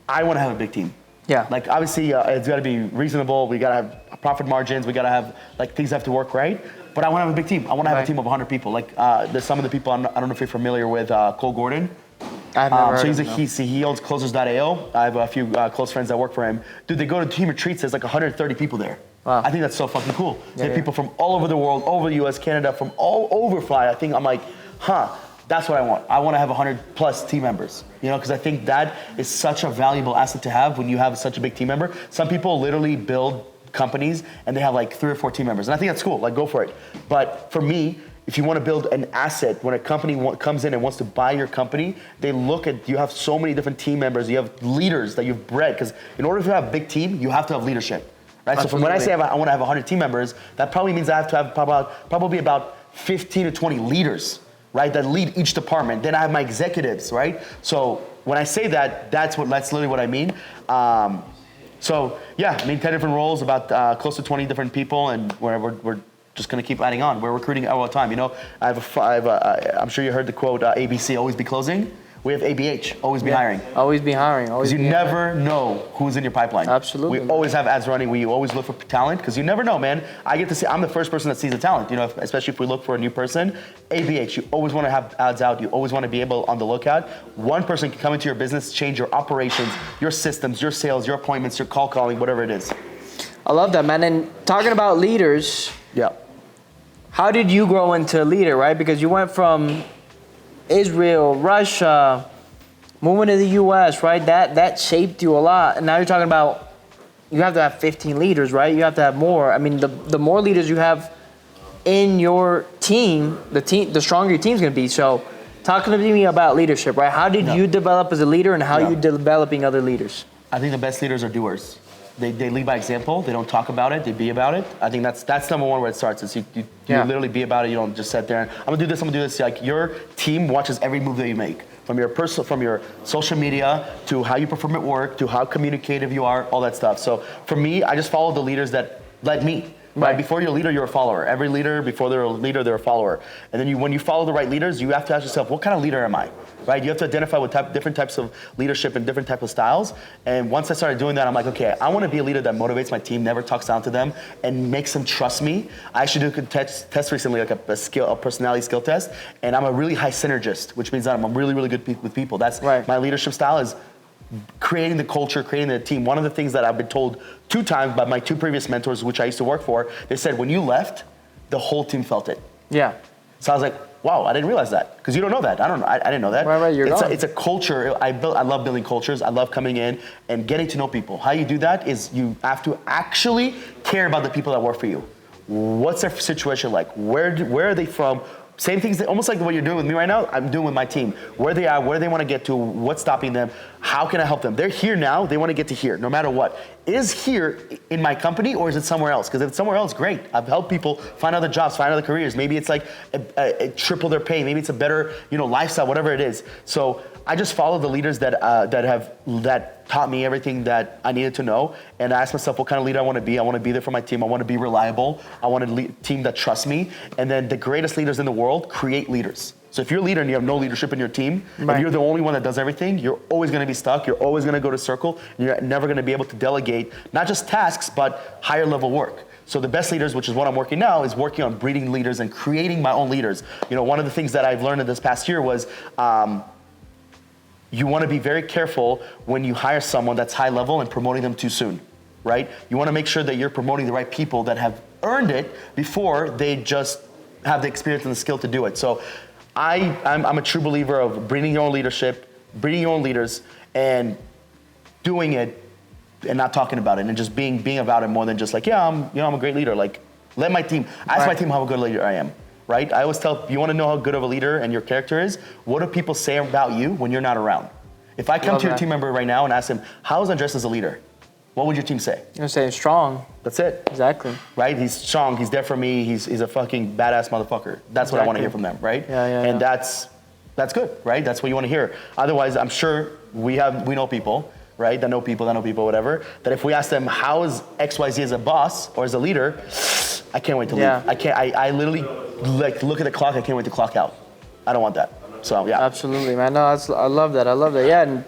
I want to have a big team. Yeah. Like, obviously, it's got to be reasonable. We got to have profit margins. We got to have, like, things have to work right. But I want to have a big team. I want to have a team of 100 people. Like, there's some of the people, I don't know if you're familiar with Cole Gordon. I've never heard of him. He owns Closers.io. I have a few close friends that work for him. Dude, they go to team retreats. There's like 130 people there. Wow. I think that's so fucking cool. They have people from all over the world, over the US, Canada, from all over fly. I think I'm like, that's what I want. I want to have 100 plus team members, because I think that is such a valuable asset to have when you have such a big team member. Some people literally build companies and they have like 3 or 4 team members, and I think that's cool. Like, go for it. But for me, if you want to build an asset, when a company comes in and wants to buy your company, they look at, you have so many different team members, you have leaders that you've bred, because in order to have a big team, you have to have leadership, right? Absolutely. So from when I say I want to have 100 team members, that probably means I have to have probably about 15 to 20 leaders, right, that lead each department. Then I have my executives, right? So when I say that, that's literally what I mean. So yeah, 10 different roles, about close to 20 different people, and we're just gonna keep adding on. We're recruiting all the time. I'm sure you heard the quote, ABC, always be closing. We have ABH, always be hiring. Always be hiring. Because you never know who's in your pipeline. Absolutely. We always have ads running. We always look for talent, because you never know, man. I get to see, I'm the first person that sees the talent, especially if we look for a new person. ABH, you always want to have ads out. You always want to be able on the lookout. One person can come into your business, change your operations, your systems, your sales, your appointments, your call calling, whatever it is. I love that, man. And talking about leaders, how did you grow into a leader, right? Because you went from Israel, Russia, moving to the US, right? That shaped you a lot. And now you're talking about you have to have 15 leaders, right? You have to have more. I mean, the more leaders you have in your team, the stronger your team's gonna be. So talking to me about leadership, right? How did you develop as a leader, and how are you developing other leaders? I think the best leaders are doers. They lead by example. They don't talk about it. They be about it. I think that's number one where it starts. Is you literally be about it. You don't just sit there and I'm gonna do this. I'm gonna do this. Like, your team watches every move that you make, from your social media to how you perform at work to how communicative you are, all that stuff. So for me, I just follow the leaders that led me. Right? Before you're a leader, you're a follower. Every leader, before they're a leader, they're a follower. And then when you follow the right leaders, you have to ask yourself, what kind of leader am I? Right? You have to identify with different types of leadership and different types of styles. And once I started doing that, I'm like, okay, I want to be a leader that motivates my team, never talks down to them, and makes them trust me. I actually did a test recently, like a personality skill test, and I'm a really high synergist, which means that I'm really, really good with people. That's my leadership style is creating the culture, creating the team. One of the things that I've been told 2 times by my 2 previous mentors, which I used to work for, they said, when you left, the whole team felt it. Yeah. So I was like, wow, I didn't realize that. Because you don't know that. I didn't know that. Right, It's a culture. I love building cultures. I love coming in and getting to know people. How you do that is you have to actually care about the people that work for you. What's their situation like? Where are they from? Same things, almost like what you're doing with me right now, I'm doing with my team. Where they are, where they want to get to, what's stopping them, how can I help them? They're here now, they want to get to here, no matter what. Is here in my company or is it somewhere else? Because if it's somewhere else, great. I've helped people find other jobs, find other careers. Maybe it's like a triple their pay. Maybe it's a better lifestyle, whatever it is. So I just follow the leaders that taught me everything that I needed to know, and I asked myself what kind of leader I want to be. I want to be there for my team. I want to be reliable. I want a team that trusts me. And then the greatest leaders in the world create leaders. So if you're a leader and you have no leadership in your team, and you're the only one that does everything, you're always going to be stuck. You're always going to go to circle. And you're never going to be able to delegate not just tasks, but higher level work. So the best leaders, which is what I'm working now, is working on breeding leaders and creating my own leaders. One of the things that I've learned in this past year was you want to be very careful when you hire someone that's high level and promoting them too soon, right? You want to make sure that you're promoting the right people that have earned it before they just have the experience and the skill to do it. So I'm a true believer of breeding your own leadership, breeding your own leaders, and doing it and not talking about it and just being about it more than just like, I'm a great leader. Like, let my team, ask my team how good a leader I am. Right? I always tell, you want to know how good of a leader and your character is, what do people say about you when you're not around? If I come to your team member right now and ask him, how is Andres as a leader? What would your team say? You're going to say strong. That's it. Exactly. Right? He's strong. He's there for me. He's a fucking badass motherfucker. That's what I want to hear from them, right? Yeah. That's good, right? That's what you want to hear. Otherwise, I'm sure we know people, right? That know people, whatever. That if we ask them, how is XYZ as a boss or as a leader, I can't wait to leave. I literally look at the clock. I can't wait to clock out. I don't want that. So yeah. Absolutely, man. No, I love that. Yeah, and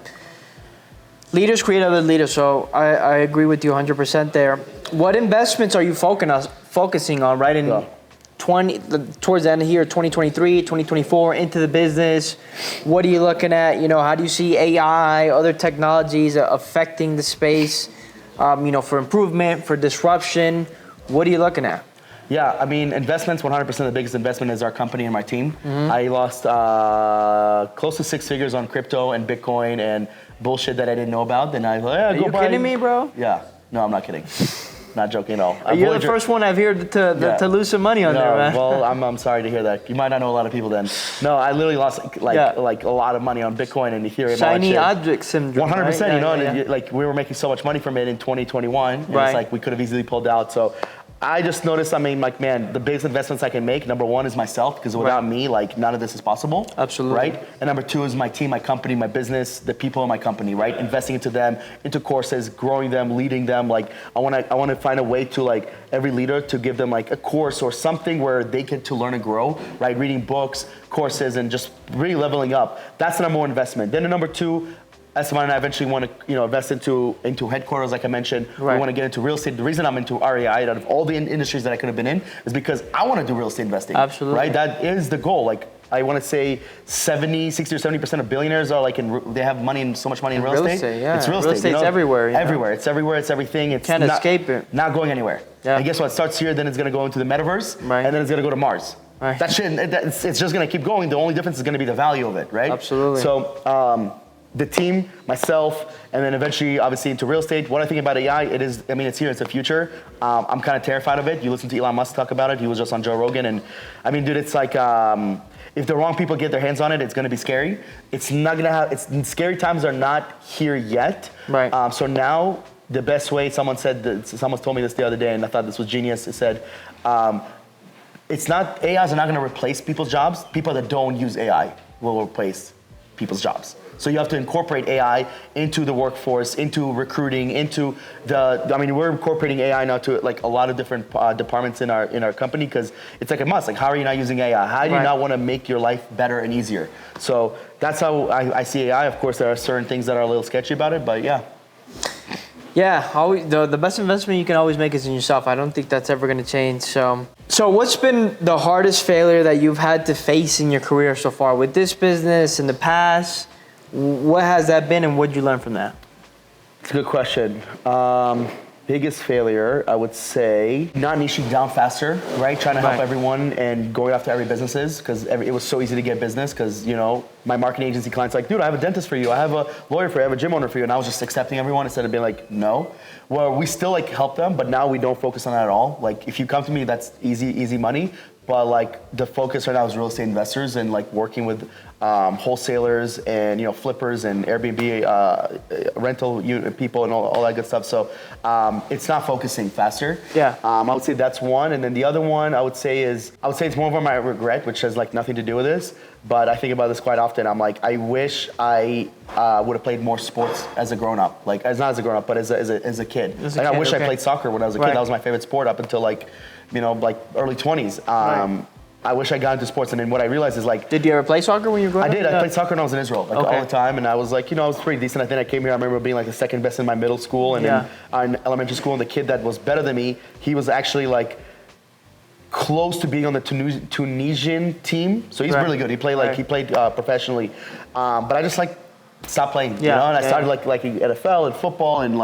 leaders create other leaders. So I agree with you 100% there. What investments are you focusing on, right? Towards the end of here, 2023, 2024, into the business. What are you looking at? How do you see AI, other technologies affecting the space? For improvement, for disruption. What are you looking at? Yeah, I mean, investments, 100% the biggest investment is our company and my team. Mm-hmm. I lost close to 6 figures on crypto and Bitcoin and bullshit that I didn't know about. Then I was like, Are you kidding me, bro? Yeah, no, I'm not kidding. Not joking at all. You're the first one I've heard to lose some money on there, man. Well, I'm sorry to hear that. You might not know a lot of people then. No, I literally lost like a lot of money on Bitcoin and Ethereum. Shiny object syndrome. 100%, right? Like we were making so much money from it in 2021. And it's like we could have easily pulled out. So I just noticed, man, the biggest investments I can make, number one is myself, because without me, like, none of this is possible. Absolutely. Right? And number two is my team, my company, my business, the people in my company, right? Investing into them, into courses, growing them, leading them. Like, I want to find a way to, like, every leader to give them, like, a course or something where they get to learn and grow, right? Reading books, courses, and just really leveling up. That's the number one investment. Then the number two, Esteban and I eventually want to, invest into headquarters, like I mentioned. Right. We want to get into real estate. The reason I'm into REI, out of all the industries that I could have been in, is because I want to do real estate investing. Absolutely. Right? That is the goal. Like, I want to say 60 or 70% of billionaires are like they have money and so much money in real estate. Yeah. It's real estate. Estate's everywhere. Everywhere. It's everywhere. It's everything. It's can't escape it. Not going anywhere. Yeah. And guess what? It starts here, then it's going to go into the metaverse, right. And then it's going to go to Mars. Right. That shit, it's just going to keep going. The only difference is going to be the value of it, right? Absolutely. So, the team, myself, and then eventually, obviously, into real estate. What I think about AI, it's here, it's the future. I'm kind of terrified of it. You listen to Elon Musk talk about it. He was just on Joe Rogan, and I mean, dude, it's like, if the wrong people get their hands on it, it's gonna be scary. It's not gonna have, scary times are not here yet. Right. So now, the best way, someone told me this the other day, and I thought this was genius. It said, AIs are not gonna replace people's jobs. People that don't use AI will replace people's jobs. So you have to incorporate AI into the workforce, into recruiting, into we're incorporating AI now to like a lot of different departments in our company because it's like a must. Like, how are you not using AI? How do you not want to make your life better and easier? So that's how I see AI. Of course, there are certain things that are a little sketchy about it, but yeah. Yeah, always, the best investment you can always make is in yourself. I don't think that's ever going to change. So what's been the hardest failure that you've had to face in your career so far with this business in the past? What has that been, and what did you learn from that? It's a good question. Biggest failure, I would say, not niching down faster, right? Trying to help everyone and going after every businesses because it was so easy to get business because, my marketing agency clients like, dude, I have a dentist for you. I have a lawyer for you. I have a gym owner for you. And I was just accepting everyone instead of being like, no. Well, we still like help them, but now we don't focus on that at all. Like if you come to me, that's easy money. But like the focus right now is real estate investors and like working with wholesalers and flippers and Airbnb rental unit people and all that good stuff. So it's not focusing faster. Yeah. I would say that's one, and then the other one I would say it's more of my regret, which has like nothing to do with this. But I think about this quite often. I'm like, I wish I would have played more sports as a grown up. Like not as a grown up, but as a kid. I wish I played soccer when I was a kid. That was my favorite sport up until like early 20s. I wish I got into sports, and then what I realized is like... Did you ever play soccer when you were growing up? I did. I played soccer when I was in Israel, all the time, and I was like, I was pretty decent. I think I came here, I remember being like the second best in my middle school, and then in elementary school, and the kid that was better than me, he was actually like close to being on the Tunisian team, so he's really good. He played professionally, but I just like stopped playing, and I started liking NFL and football and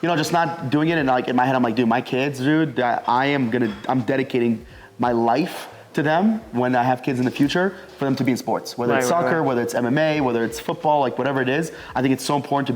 just not doing it. And like in my head, I'm like, dude, my kids, dude, I'm dedicating my life to them when I have kids in the future for them to be in sports, whether it's soccer, whether it's MMA, whether it's football, like whatever it is. I think it's so important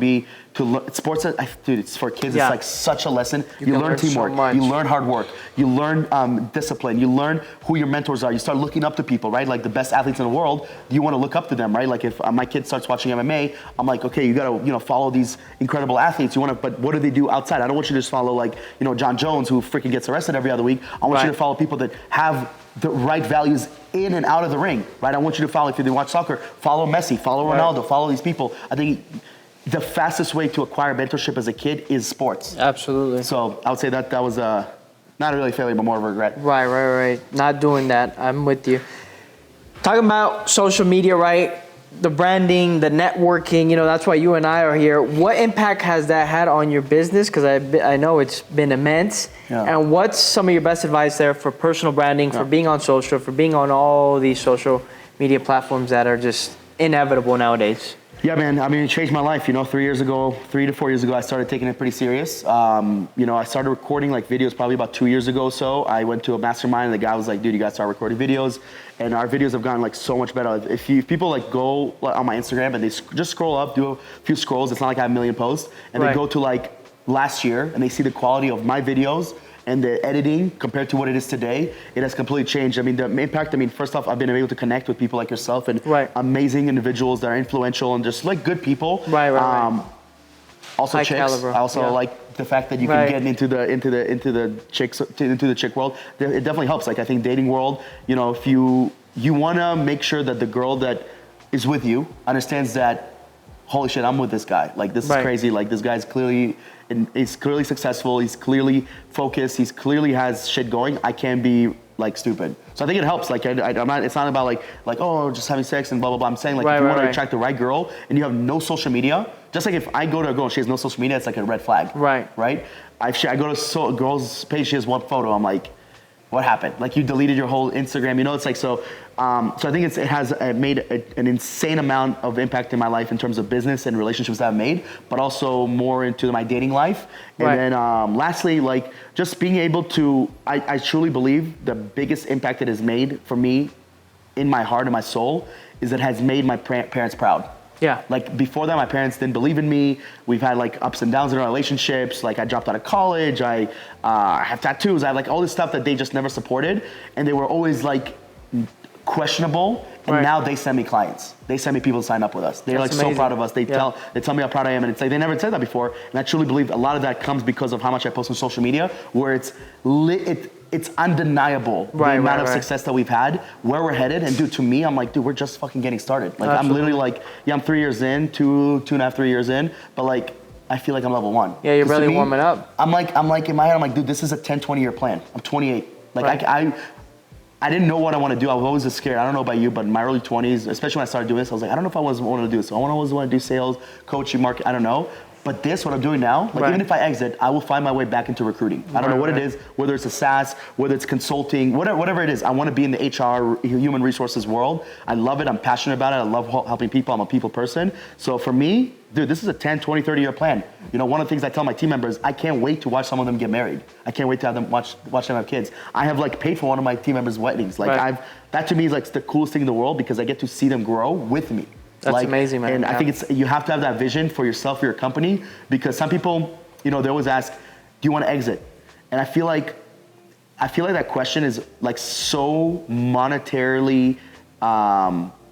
to learn sports. Dude, it's for kids. It's like such a lesson. You learn teamwork. You learn hard work. You learn discipline. You learn who your mentors are. You start looking up to people, right? Like the best athletes in the world. You want to look up to them, right? Like if my kid starts watching MMA, I'm like, okay, you got to follow these incredible athletes. But what do they do outside? I don't want you to just follow John Jones, who freaking gets arrested every other week. I want you to follow people that have the right values in and out of the ring, right? I want you to follow, if you watch soccer, follow Messi, follow Ronaldo, follow these people. I think the fastest way to acquire mentorship as a kid is sports. Absolutely. So I would say that was not a really failure, but more of a regret. Right. Not doing that. I'm with you. Talking about social media, right? The branding, the networking, that's why you and I are here. What impact has that had on your business? Because I know it's been immense. Yeah. And what's some of your best advice there for personal branding, for being on social, for being on all these social media platforms that are just inevitable nowadays? Yeah, man. I mean, it changed my life. 3 to 4 years ago, I started taking it pretty serious. I started recording videos probably about 2 years ago. So I went to a mastermind, and the guy was like, "Dude, you got to start recording videos." And our videos have gotten so much better. If people go on my Instagram and they just scroll up, do a few scrolls. It's not like I have a million posts, and they go to last year and they see the quality of my videos and the editing compared to what it is today. It has completely changed. I mean, the impact. First off, I've been able to connect with people like yourself and amazing individuals that are influential and just good people. Right. Also, chicks. Caliber. I also like the fact that you can get into the chick world. It definitely helps. I think dating world. If you want to make sure that the girl that is with you understands that, holy shit, I'm with this guy. This is crazy. This guy's clearly successful. He's clearly focused. He's clearly has shit going. I can't be stupid. So I think it helps. I'm not. It's not about oh, just having sex and blah blah blah. I'm saying if you want to attract the right girl and you have no social media, just like if I go to a girl and she has no social media, it's like a red flag. Right. I go to a girl's page, she has one photo. I'm like, what happened? You deleted your whole Instagram. It's so. So I think it has made an insane amount of impact in my life in terms of business and relationships that I've made, but also more into my dating life. And then lastly, just being able to, I truly believe the biggest impact it has made for me in my heart and my soul is it has made my parents proud. Yeah. Before that, my parents didn't believe in me. We've had ups and downs in our relationships. I dropped out of college. I have tattoos. I have all this stuff that they just never supported. And they were always questionable. And now they send me clients. They send me people to sign up with us. They're so proud of us. They tell me how proud I am. And it's they never said that before. And I truly believe a lot of that comes because of how much I post on social media, where it's undeniable the amount of success that we've had, where we're headed. And dude, to me, I'm like, dude, we're just fucking getting started. Like, I'm literally like, yeah, I'm 3 years in, two and a half, 3 years in, but like, I feel like I'm level 1. Yeah, you're really warming up. I'm like in my head, I'm like, dude, this is a 10, 20 year plan. I'm 28. Like I didn't know what I want to do. I was always scared. I don't know about you, but in my early 20s, especially when I started doing this, I was like, I don't know if I was want to do this. So I always want to do sales, coaching, market. I don't know. But this, what I'm doing now, like even if I exit, I will find my way back into recruiting. I don't know what it is, whether it's a SaaS, whether it's consulting, whatever it is. I want to be in the HR, human resources world. I love it. I'm passionate about it. I love helping people. I'm a people person. So for me, dude, this is a 10, 20, 30 year plan. You know, one of the things I tell my team members, I can't wait to watch some of them get married. I can't wait to have them watch them have kids. I have like paid for one of my team members' weddings. Like that to me is like the coolest thing in the world because I get to see them grow with me. That's amazing, man. And I think you have to have that vision for yourself, for your company, because some people, you know, they always ask, do you want to exit? And I feel like that question is like so monetarily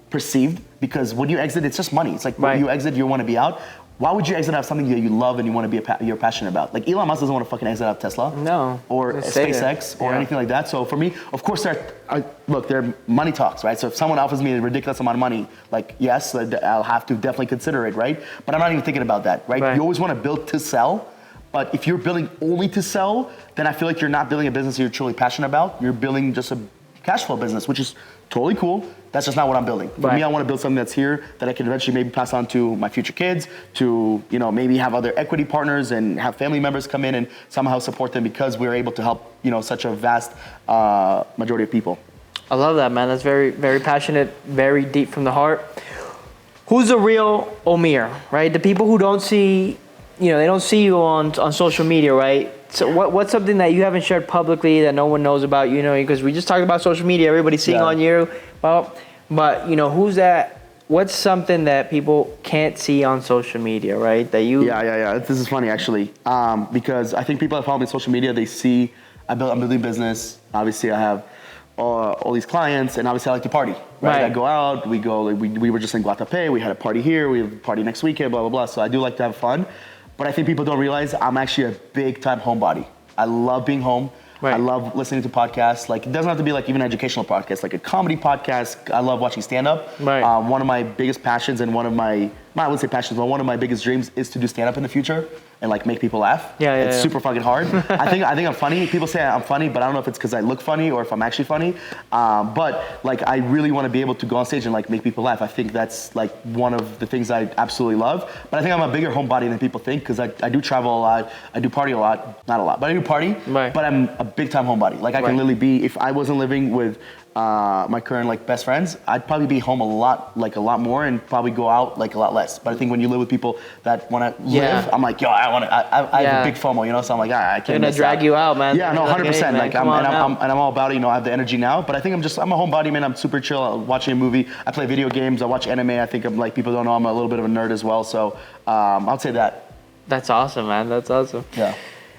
perceived because when you exit, it's just money. It's like when you exit, you want to be out. Why would you exit out of something that you love and you want to be you're passionate about? Like Elon Musk doesn't want to fucking exit out of Tesla, or SpaceX, or anything like that. So for me, of course, there are money talks, right? So if someone offers me a ridiculous amount of money, like yes, I'll have to definitely consider it, right? But I'm not even thinking about that, right? You always want to build to sell, but if you're building only to sell, then I feel like you're not building a business you're truly passionate about. You're building just a cash flow business, which is totally cool. That's just not what I'm building. For me, I want to build something that's here that I can eventually maybe pass on to my future kids, to, you know, maybe have other equity partners and have family members come in and somehow support them because we're able to help, you know, such a vast majority of people. I love that, man. That's very, very passionate, very deep from the heart. Who's the real Omir, right? The people who don't see, you know, they don't see you on social media, right? So what's something that you haven't shared publicly that no one knows about, you know, because we just talked about social media, everybody's seeing on you. Well, but, you know, who's that? What's something that people can't see on social media, right? That you... Yeah. This is funny, actually, because I think people that follow me on social media, they see I'm building business. Obviously, I have all these clients, and obviously I like to party, right? I go out, we go, like, we were just in Guatapé, we had a party here, we have a party next weekend, blah, blah, blah. So I do like to have fun. But I think people don't realize I'm actually a big time homebody. I love being home. I love listening to podcasts. Like, it doesn't have to be like even educational podcasts, like a comedy podcast. I love watching stand-up. One of my biggest passions and one of my, I wouldn't say passions, but one of my biggest dreams is to do stand-up in the future and like make people laugh. It's super fucking hard. I think I'm funny. People say I'm funny, but I don't know if it's because I look funny or if I'm actually funny. But like, I really want to be able to go on stage and like make people laugh. I think that's like one of the things I absolutely love. But I think I'm a bigger homebody than people think because I do travel a lot. I do party a lot. Not a lot, but I do party. But I'm a big time homebody. Like I can literally be, if I wasn't living with my current like best friends, I'd probably be home a lot more and probably go out like a lot less. But I think when you live with people that want to live, I'm like, yo, I have a big FOMO, you know. So I'm like, I can't. They're gonna drag you out, man. Yeah, no, 100%. Like I'm all about it. You know, I have the energy now. But I think I'm a homebody, man. I'm super chill. Watching a movie. I play video games. I watch anime. I think I'm like, people don't know I'm a little bit of a nerd as well. So I'll say that. That's awesome, man. That's awesome. Yeah.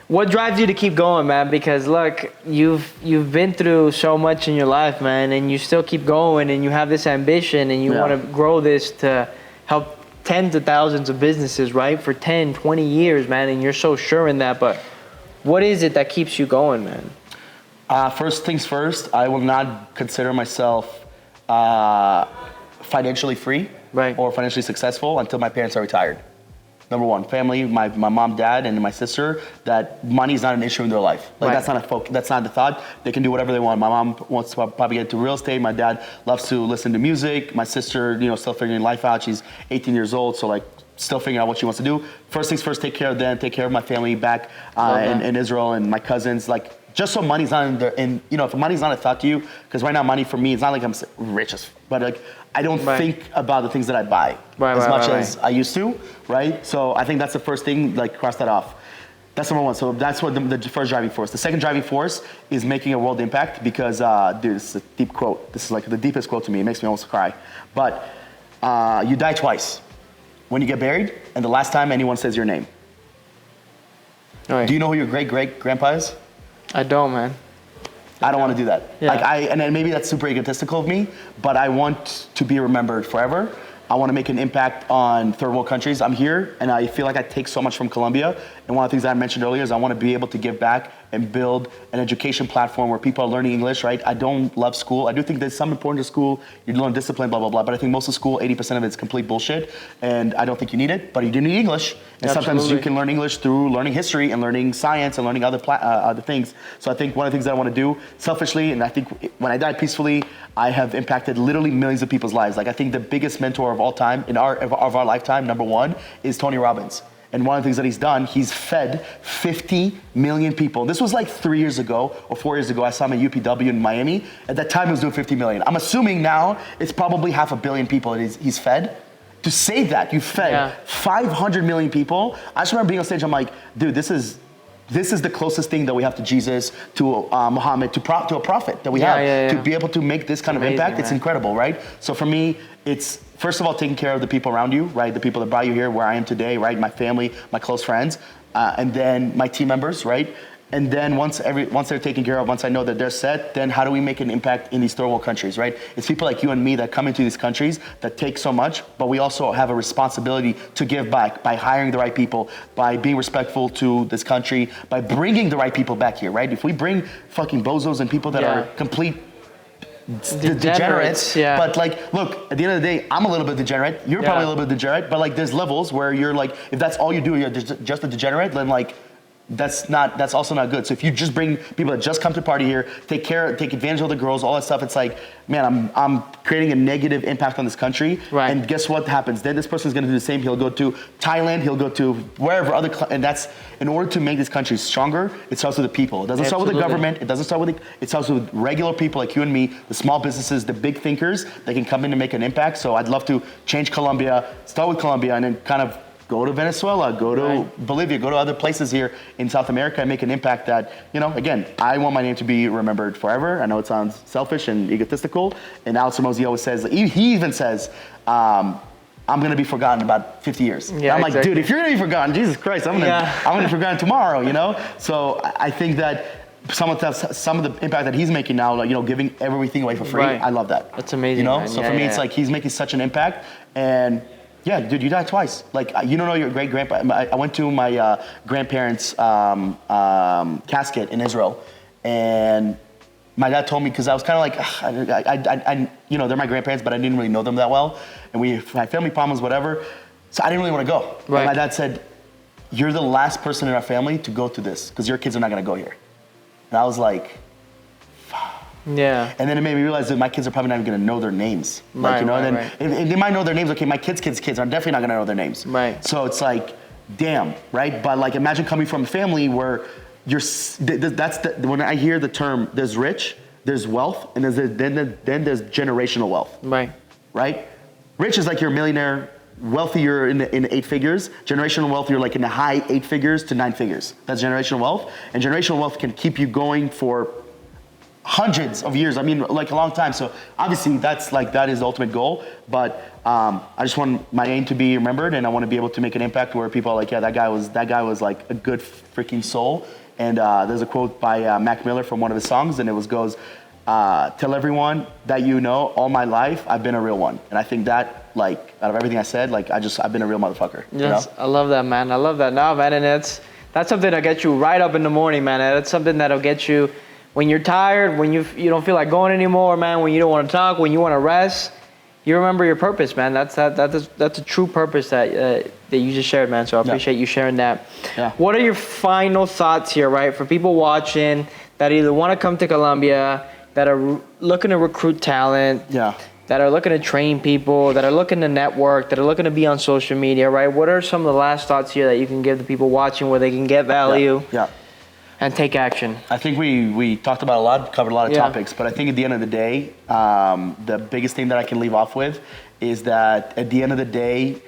What drives you to keep going, man? Because look, you've been through so much in your life, man, and you still keep going, and you have this ambition, and you want to grow this to help tens of thousands of businesses, right? For 10, 20 years, man, and you're so sure in that. But what is it that keeps you going, man? First things first, I will not consider myself financially free or financially successful until my parents are retired. Number one, family, my mom, dad, and my sister, that money is not an issue in their life. Like that's not the thought. They can do whatever they want. My mom wants to probably get into real estate. My dad loves to listen to music. My sister, you know, still figuring life out. She's 18 years old, so like still figuring out what she wants to do. First things first, take care of them, take care of my family back in Israel and my cousins. Like, just so money's not in there, and you know, if money's not a thought to you, because right now money for me, it's not like I'm rich but like I don't think about the things that I buy as much as I used to, right? So I think that's the first thing, like cross that off. That's number one. So that's what the first driving force. The second driving force is making a world impact because, dude, this is a deep quote. This is like the deepest quote to me. It makes me almost cry. But you die twice. When you get buried and the last time anyone says your name. Do you know who your great-great-grandpa is? I don't, man. I don't want to do that. And then maybe that's super egotistical of me, but I want to be remembered forever. I want to make an impact on third world countries. I'm here, and I feel like I take so much from Colombia. And one of the things that I mentioned earlier is I want to be able to give back and build an education platform where people are learning English, right? I don't love school. I do think there's some important to school. You learn discipline, blah, blah, blah. But I think most of school, 80% of it is complete bullshit. And I don't think you need it, but you do need English. And sometimes you can learn English through learning history and learning science and learning other things. So I think one of the things that I want to do selfishly, and I think when I die peacefully, I have impacted literally millions of people's lives. Like I think the biggest mentor of all time, of our lifetime, number one, is Tony Robbins. And one of the things that he's done, he's fed 50 million people. This was like 3 years ago or 4 years ago. I saw him at UPW in Miami. At that time, he was doing 50 million. I'm assuming now it's probably 500 million people that he's fed. To say that you fed 500 million people, I just remember being on stage, I'm like, dude, this is the closest thing that we have to Jesus, to Muhammad, to a prophet that we have. To be able to make this kind of impact, man. It's incredible, right? So for me, it's first of all taking care of the people around you, right? The people that brought you here, where I am today, right? My family, my close friends, and then my team members, right? And then once they're taken care of, once I know that they're set, then how do we make an impact in these third world countries, right? It's people like you and me that come into these countries that take so much, but we also have a responsibility to give back by hiring the right people, by being respectful to this country, by bringing the right people back here, right? If we bring fucking bozos and people that are complete degenerates, but like, look, at the end of the day, I'm a little bit degenerate. You're probably a little bit degenerate, but like, there's levels where you're like, if that's all you do, you're just a degenerate, then like, that's also not good. So if you just bring people that just come to party here, take advantage of the girls, all that stuff, it's like, man, I'm creating a negative impact on this country. Right. And guess what happens? Then this person's gonna do the same. He'll go to Thailand, he'll go to wherever and that's, in order to make this country stronger, it starts with the people. It doesn't start with the government, it starts with regular people like you and me, the small businesses, the big thinkers that can come in and make an impact. So I'd love to change Colombia, start with Colombia, and then kind of go to Venezuela, go to Bolivia, go to other places here in South America and make an impact that, again, I want my name to be remembered forever. I know it sounds selfish and egotistical. And Alex Ramosi always says, he even says, I'm going to be forgotten in about 50 years. Yeah, I'm like, dude, if you're going to be forgotten, Jesus Christ, I'm going to be forgotten tomorrow, So I think that some of the impact that he's making now, like, giving everything away for free, I love that. That's amazing, man. So for me, it's like he's making such an impact. And yeah, dude, you died twice. Like, you don't know your great-grandpa. I went to my grandparents' casket in Israel, and my dad told me, because I was kind of like, I they're my grandparents, but I didn't really know them that well, and we had family problems, whatever, so I didn't really want to go. Right. And my dad said, you're the last person in our family to go through this, because your kids are not going to go here. And I was like, yeah. And then it made me realize that my kids are probably not even going to know their names. Like, and they might know their names. Okay, my kids' kids are definitely not going to know their names. Right. So it's like, damn, right? But like, imagine coming from a family where when I hear the term, there's rich, there's wealth, and then there's generational wealth. Right. Right? Rich is like you're a millionaire, wealthy you're in 8 figures. Generational wealth, you're like in the high 8 figures to 9 figures. That's generational wealth. And generational wealth can keep you going for hundreds of years. I mean, like a long time. So obviously that is the ultimate goal. But I just want my name to be remembered, and I want to be able to make an impact where people are like, yeah, that guy was like a good freaking soul. And there's a quote by Mac Miller from one of his songs, and it goes, tell everyone that all my life I've been a real one. And I think that, like, out of everything I said, like, I've been a real motherfucker. Yes, I love that, man. I love that. No, man, and that's something that'll get you right up in the morning, man. That's something that'll get you when you're tired, when you don't feel like going anymore, man, when you don't want to talk, when you want to rest. You remember your purpose, man. That's a true purpose that you just shared, man. So I appreciate you sharing that. Yeah. What are your final thoughts here, right, for people watching that either want to come to Colombia, that are looking to recruit talent, that are looking to train people, that are looking to network, that are looking to be on social media, right? What are some of the last thoughts here that you can give the people watching where they can get value and take action? I think we talked about covered a lot of topics, but I think at the end of the day, the biggest thing that I can leave off with is that at the end of the day,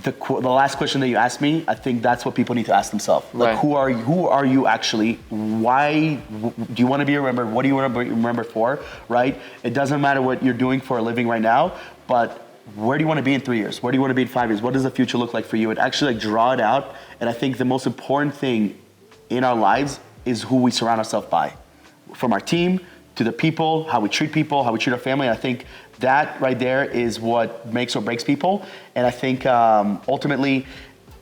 the last question that you asked me, I think that's what people need to ask themselves. Like, who are you actually? Why do you want to be remembered? What do you want to be remembered for, right? It doesn't matter what you're doing for a living right now, but where do you want to be in 3 years? Where do you want to be in 5 years? What does the future look like for you? And actually, like, draw it out. And I think the most important thing in our lives is who we surround ourselves by, from our team to the people, how we treat people, how we treat our family. And I think that right there is what makes or breaks people. And I think ultimately,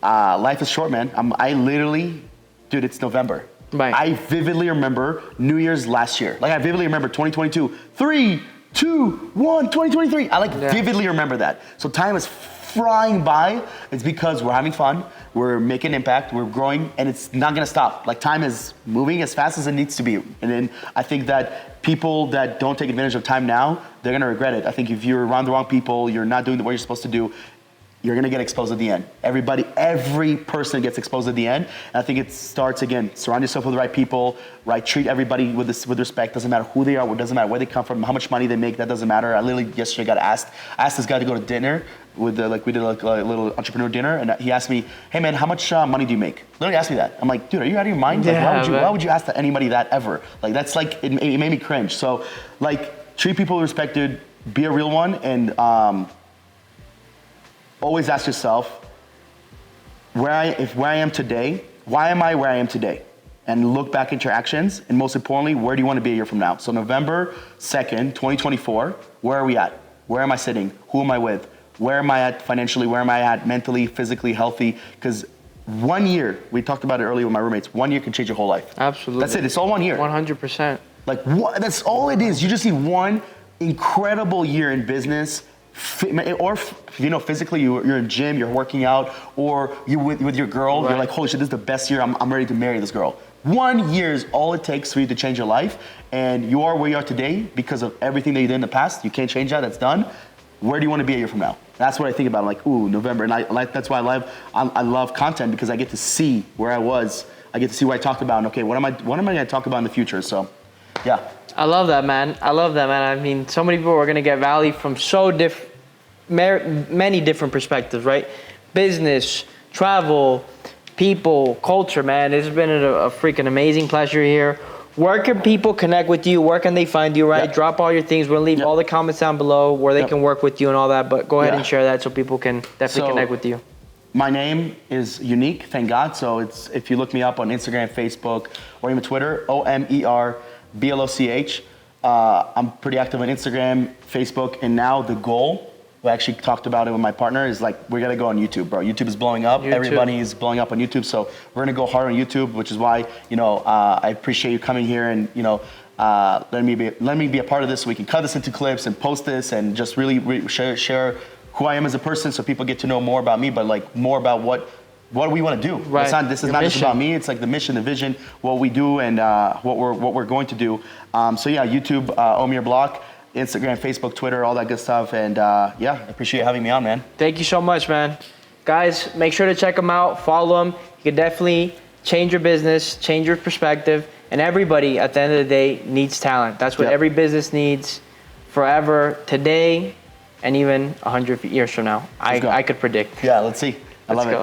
life is short, man. I literally, dude, it's November. Right. I vividly remember New Year's last year. Like I vividly remember 2022, 3, 2, 1, 2023. I vividly remember that. So time is flying by. It's because we're having fun, we're making impact, we're growing, and it's not gonna stop. Like time is moving as fast as it needs to be. And then I think that people that don't take advantage of time now, they're gonna regret it. I think if you're around the wrong people, you're not doing what you're supposed to do, you're gonna get exposed at the end. Every person gets exposed at the end. And I think it starts again, surround yourself with the right people, right? Treat everybody with respect. Doesn't matter who they are, doesn't matter where they come from, how much money they make, that doesn't matter. I literally yesterday got asked. I asked this guy to go to dinner with we did like a little entrepreneur dinner, and he asked me, hey man, how much money do you make? Literally asked me that. I'm like, dude, are you out of your mind? Like, why would you ask anybody that ever? Like that's like, it made me cringe. So like treat people with respect, dude, be a real one, and always ask yourself, where I am today, why am I where I am today? And look back at your actions, and most importantly, where do you want to be a year from now? So November 2nd, 2024, where are we at? Where am I sitting? Who am I with? Where am I at financially? Where am I at mentally, physically, healthy? Because 1 year, we talked about it earlier with my roommates, 1 year can change your whole life. Absolutely. That's it, it's all 1 year. 100%. Like, that's all it is. You just need one incredible year in business, or physically you're in gym, you're working out, or you with your girl, right. You're like, holy shit, this is the best year, I'm ready to marry this girl. 1 year is all it takes for you to change your life, and you are where you are today because of everything that you did in the past. You can't change that, that's done. Where do you want to be a year from now? That's what I think about. I'm like, ooh, November, and that's why I love content, because I get to see where I was, I get to see what I talked about, and okay, what am I going to talk about in the future? So, yeah. I love that, man. I mean, so many people are going to get value from many different perspectives, right? Business, travel, people, culture, man. It's been a freaking amazing pleasure here. Where can people connect with you? Where can they find you, right? Yep. Drop all your things. We'll leave all the comments down below where they can work with you and all that, but go ahead and share that so people can definitely connect with you. My name is unique, thank God. So if you look me up on Instagram, Facebook, or even Twitter, OMERBLOCH. I'm pretty active on Instagram, Facebook, and now the goal, we actually talked about it with my partner, is like, we're gonna go on YouTube, bro. YouTube is blowing up. Everybody is blowing up on YouTube, so we're gonna go hard on YouTube, which is why, I appreciate you coming here and, letting me be a part of this, so we can cut this into clips and post this and just really share who I am as a person, so people get to know more about me, but like more about what we want to do. Right. This is not just about me. It's like the mission, the vision, what we do, and what we're going to do. So yeah, YouTube, Omir Block, Instagram, Facebook, Twitter, all that good stuff. And yeah, I appreciate you having me on, man. Thank you so much, man. Guys, make sure to check him out, follow him. You can definitely change your business, change your perspective, and everybody at the end of the day needs talent. That's what every business needs forever, today, and even 100 years from now. I could predict. Yeah, let's see. I love it.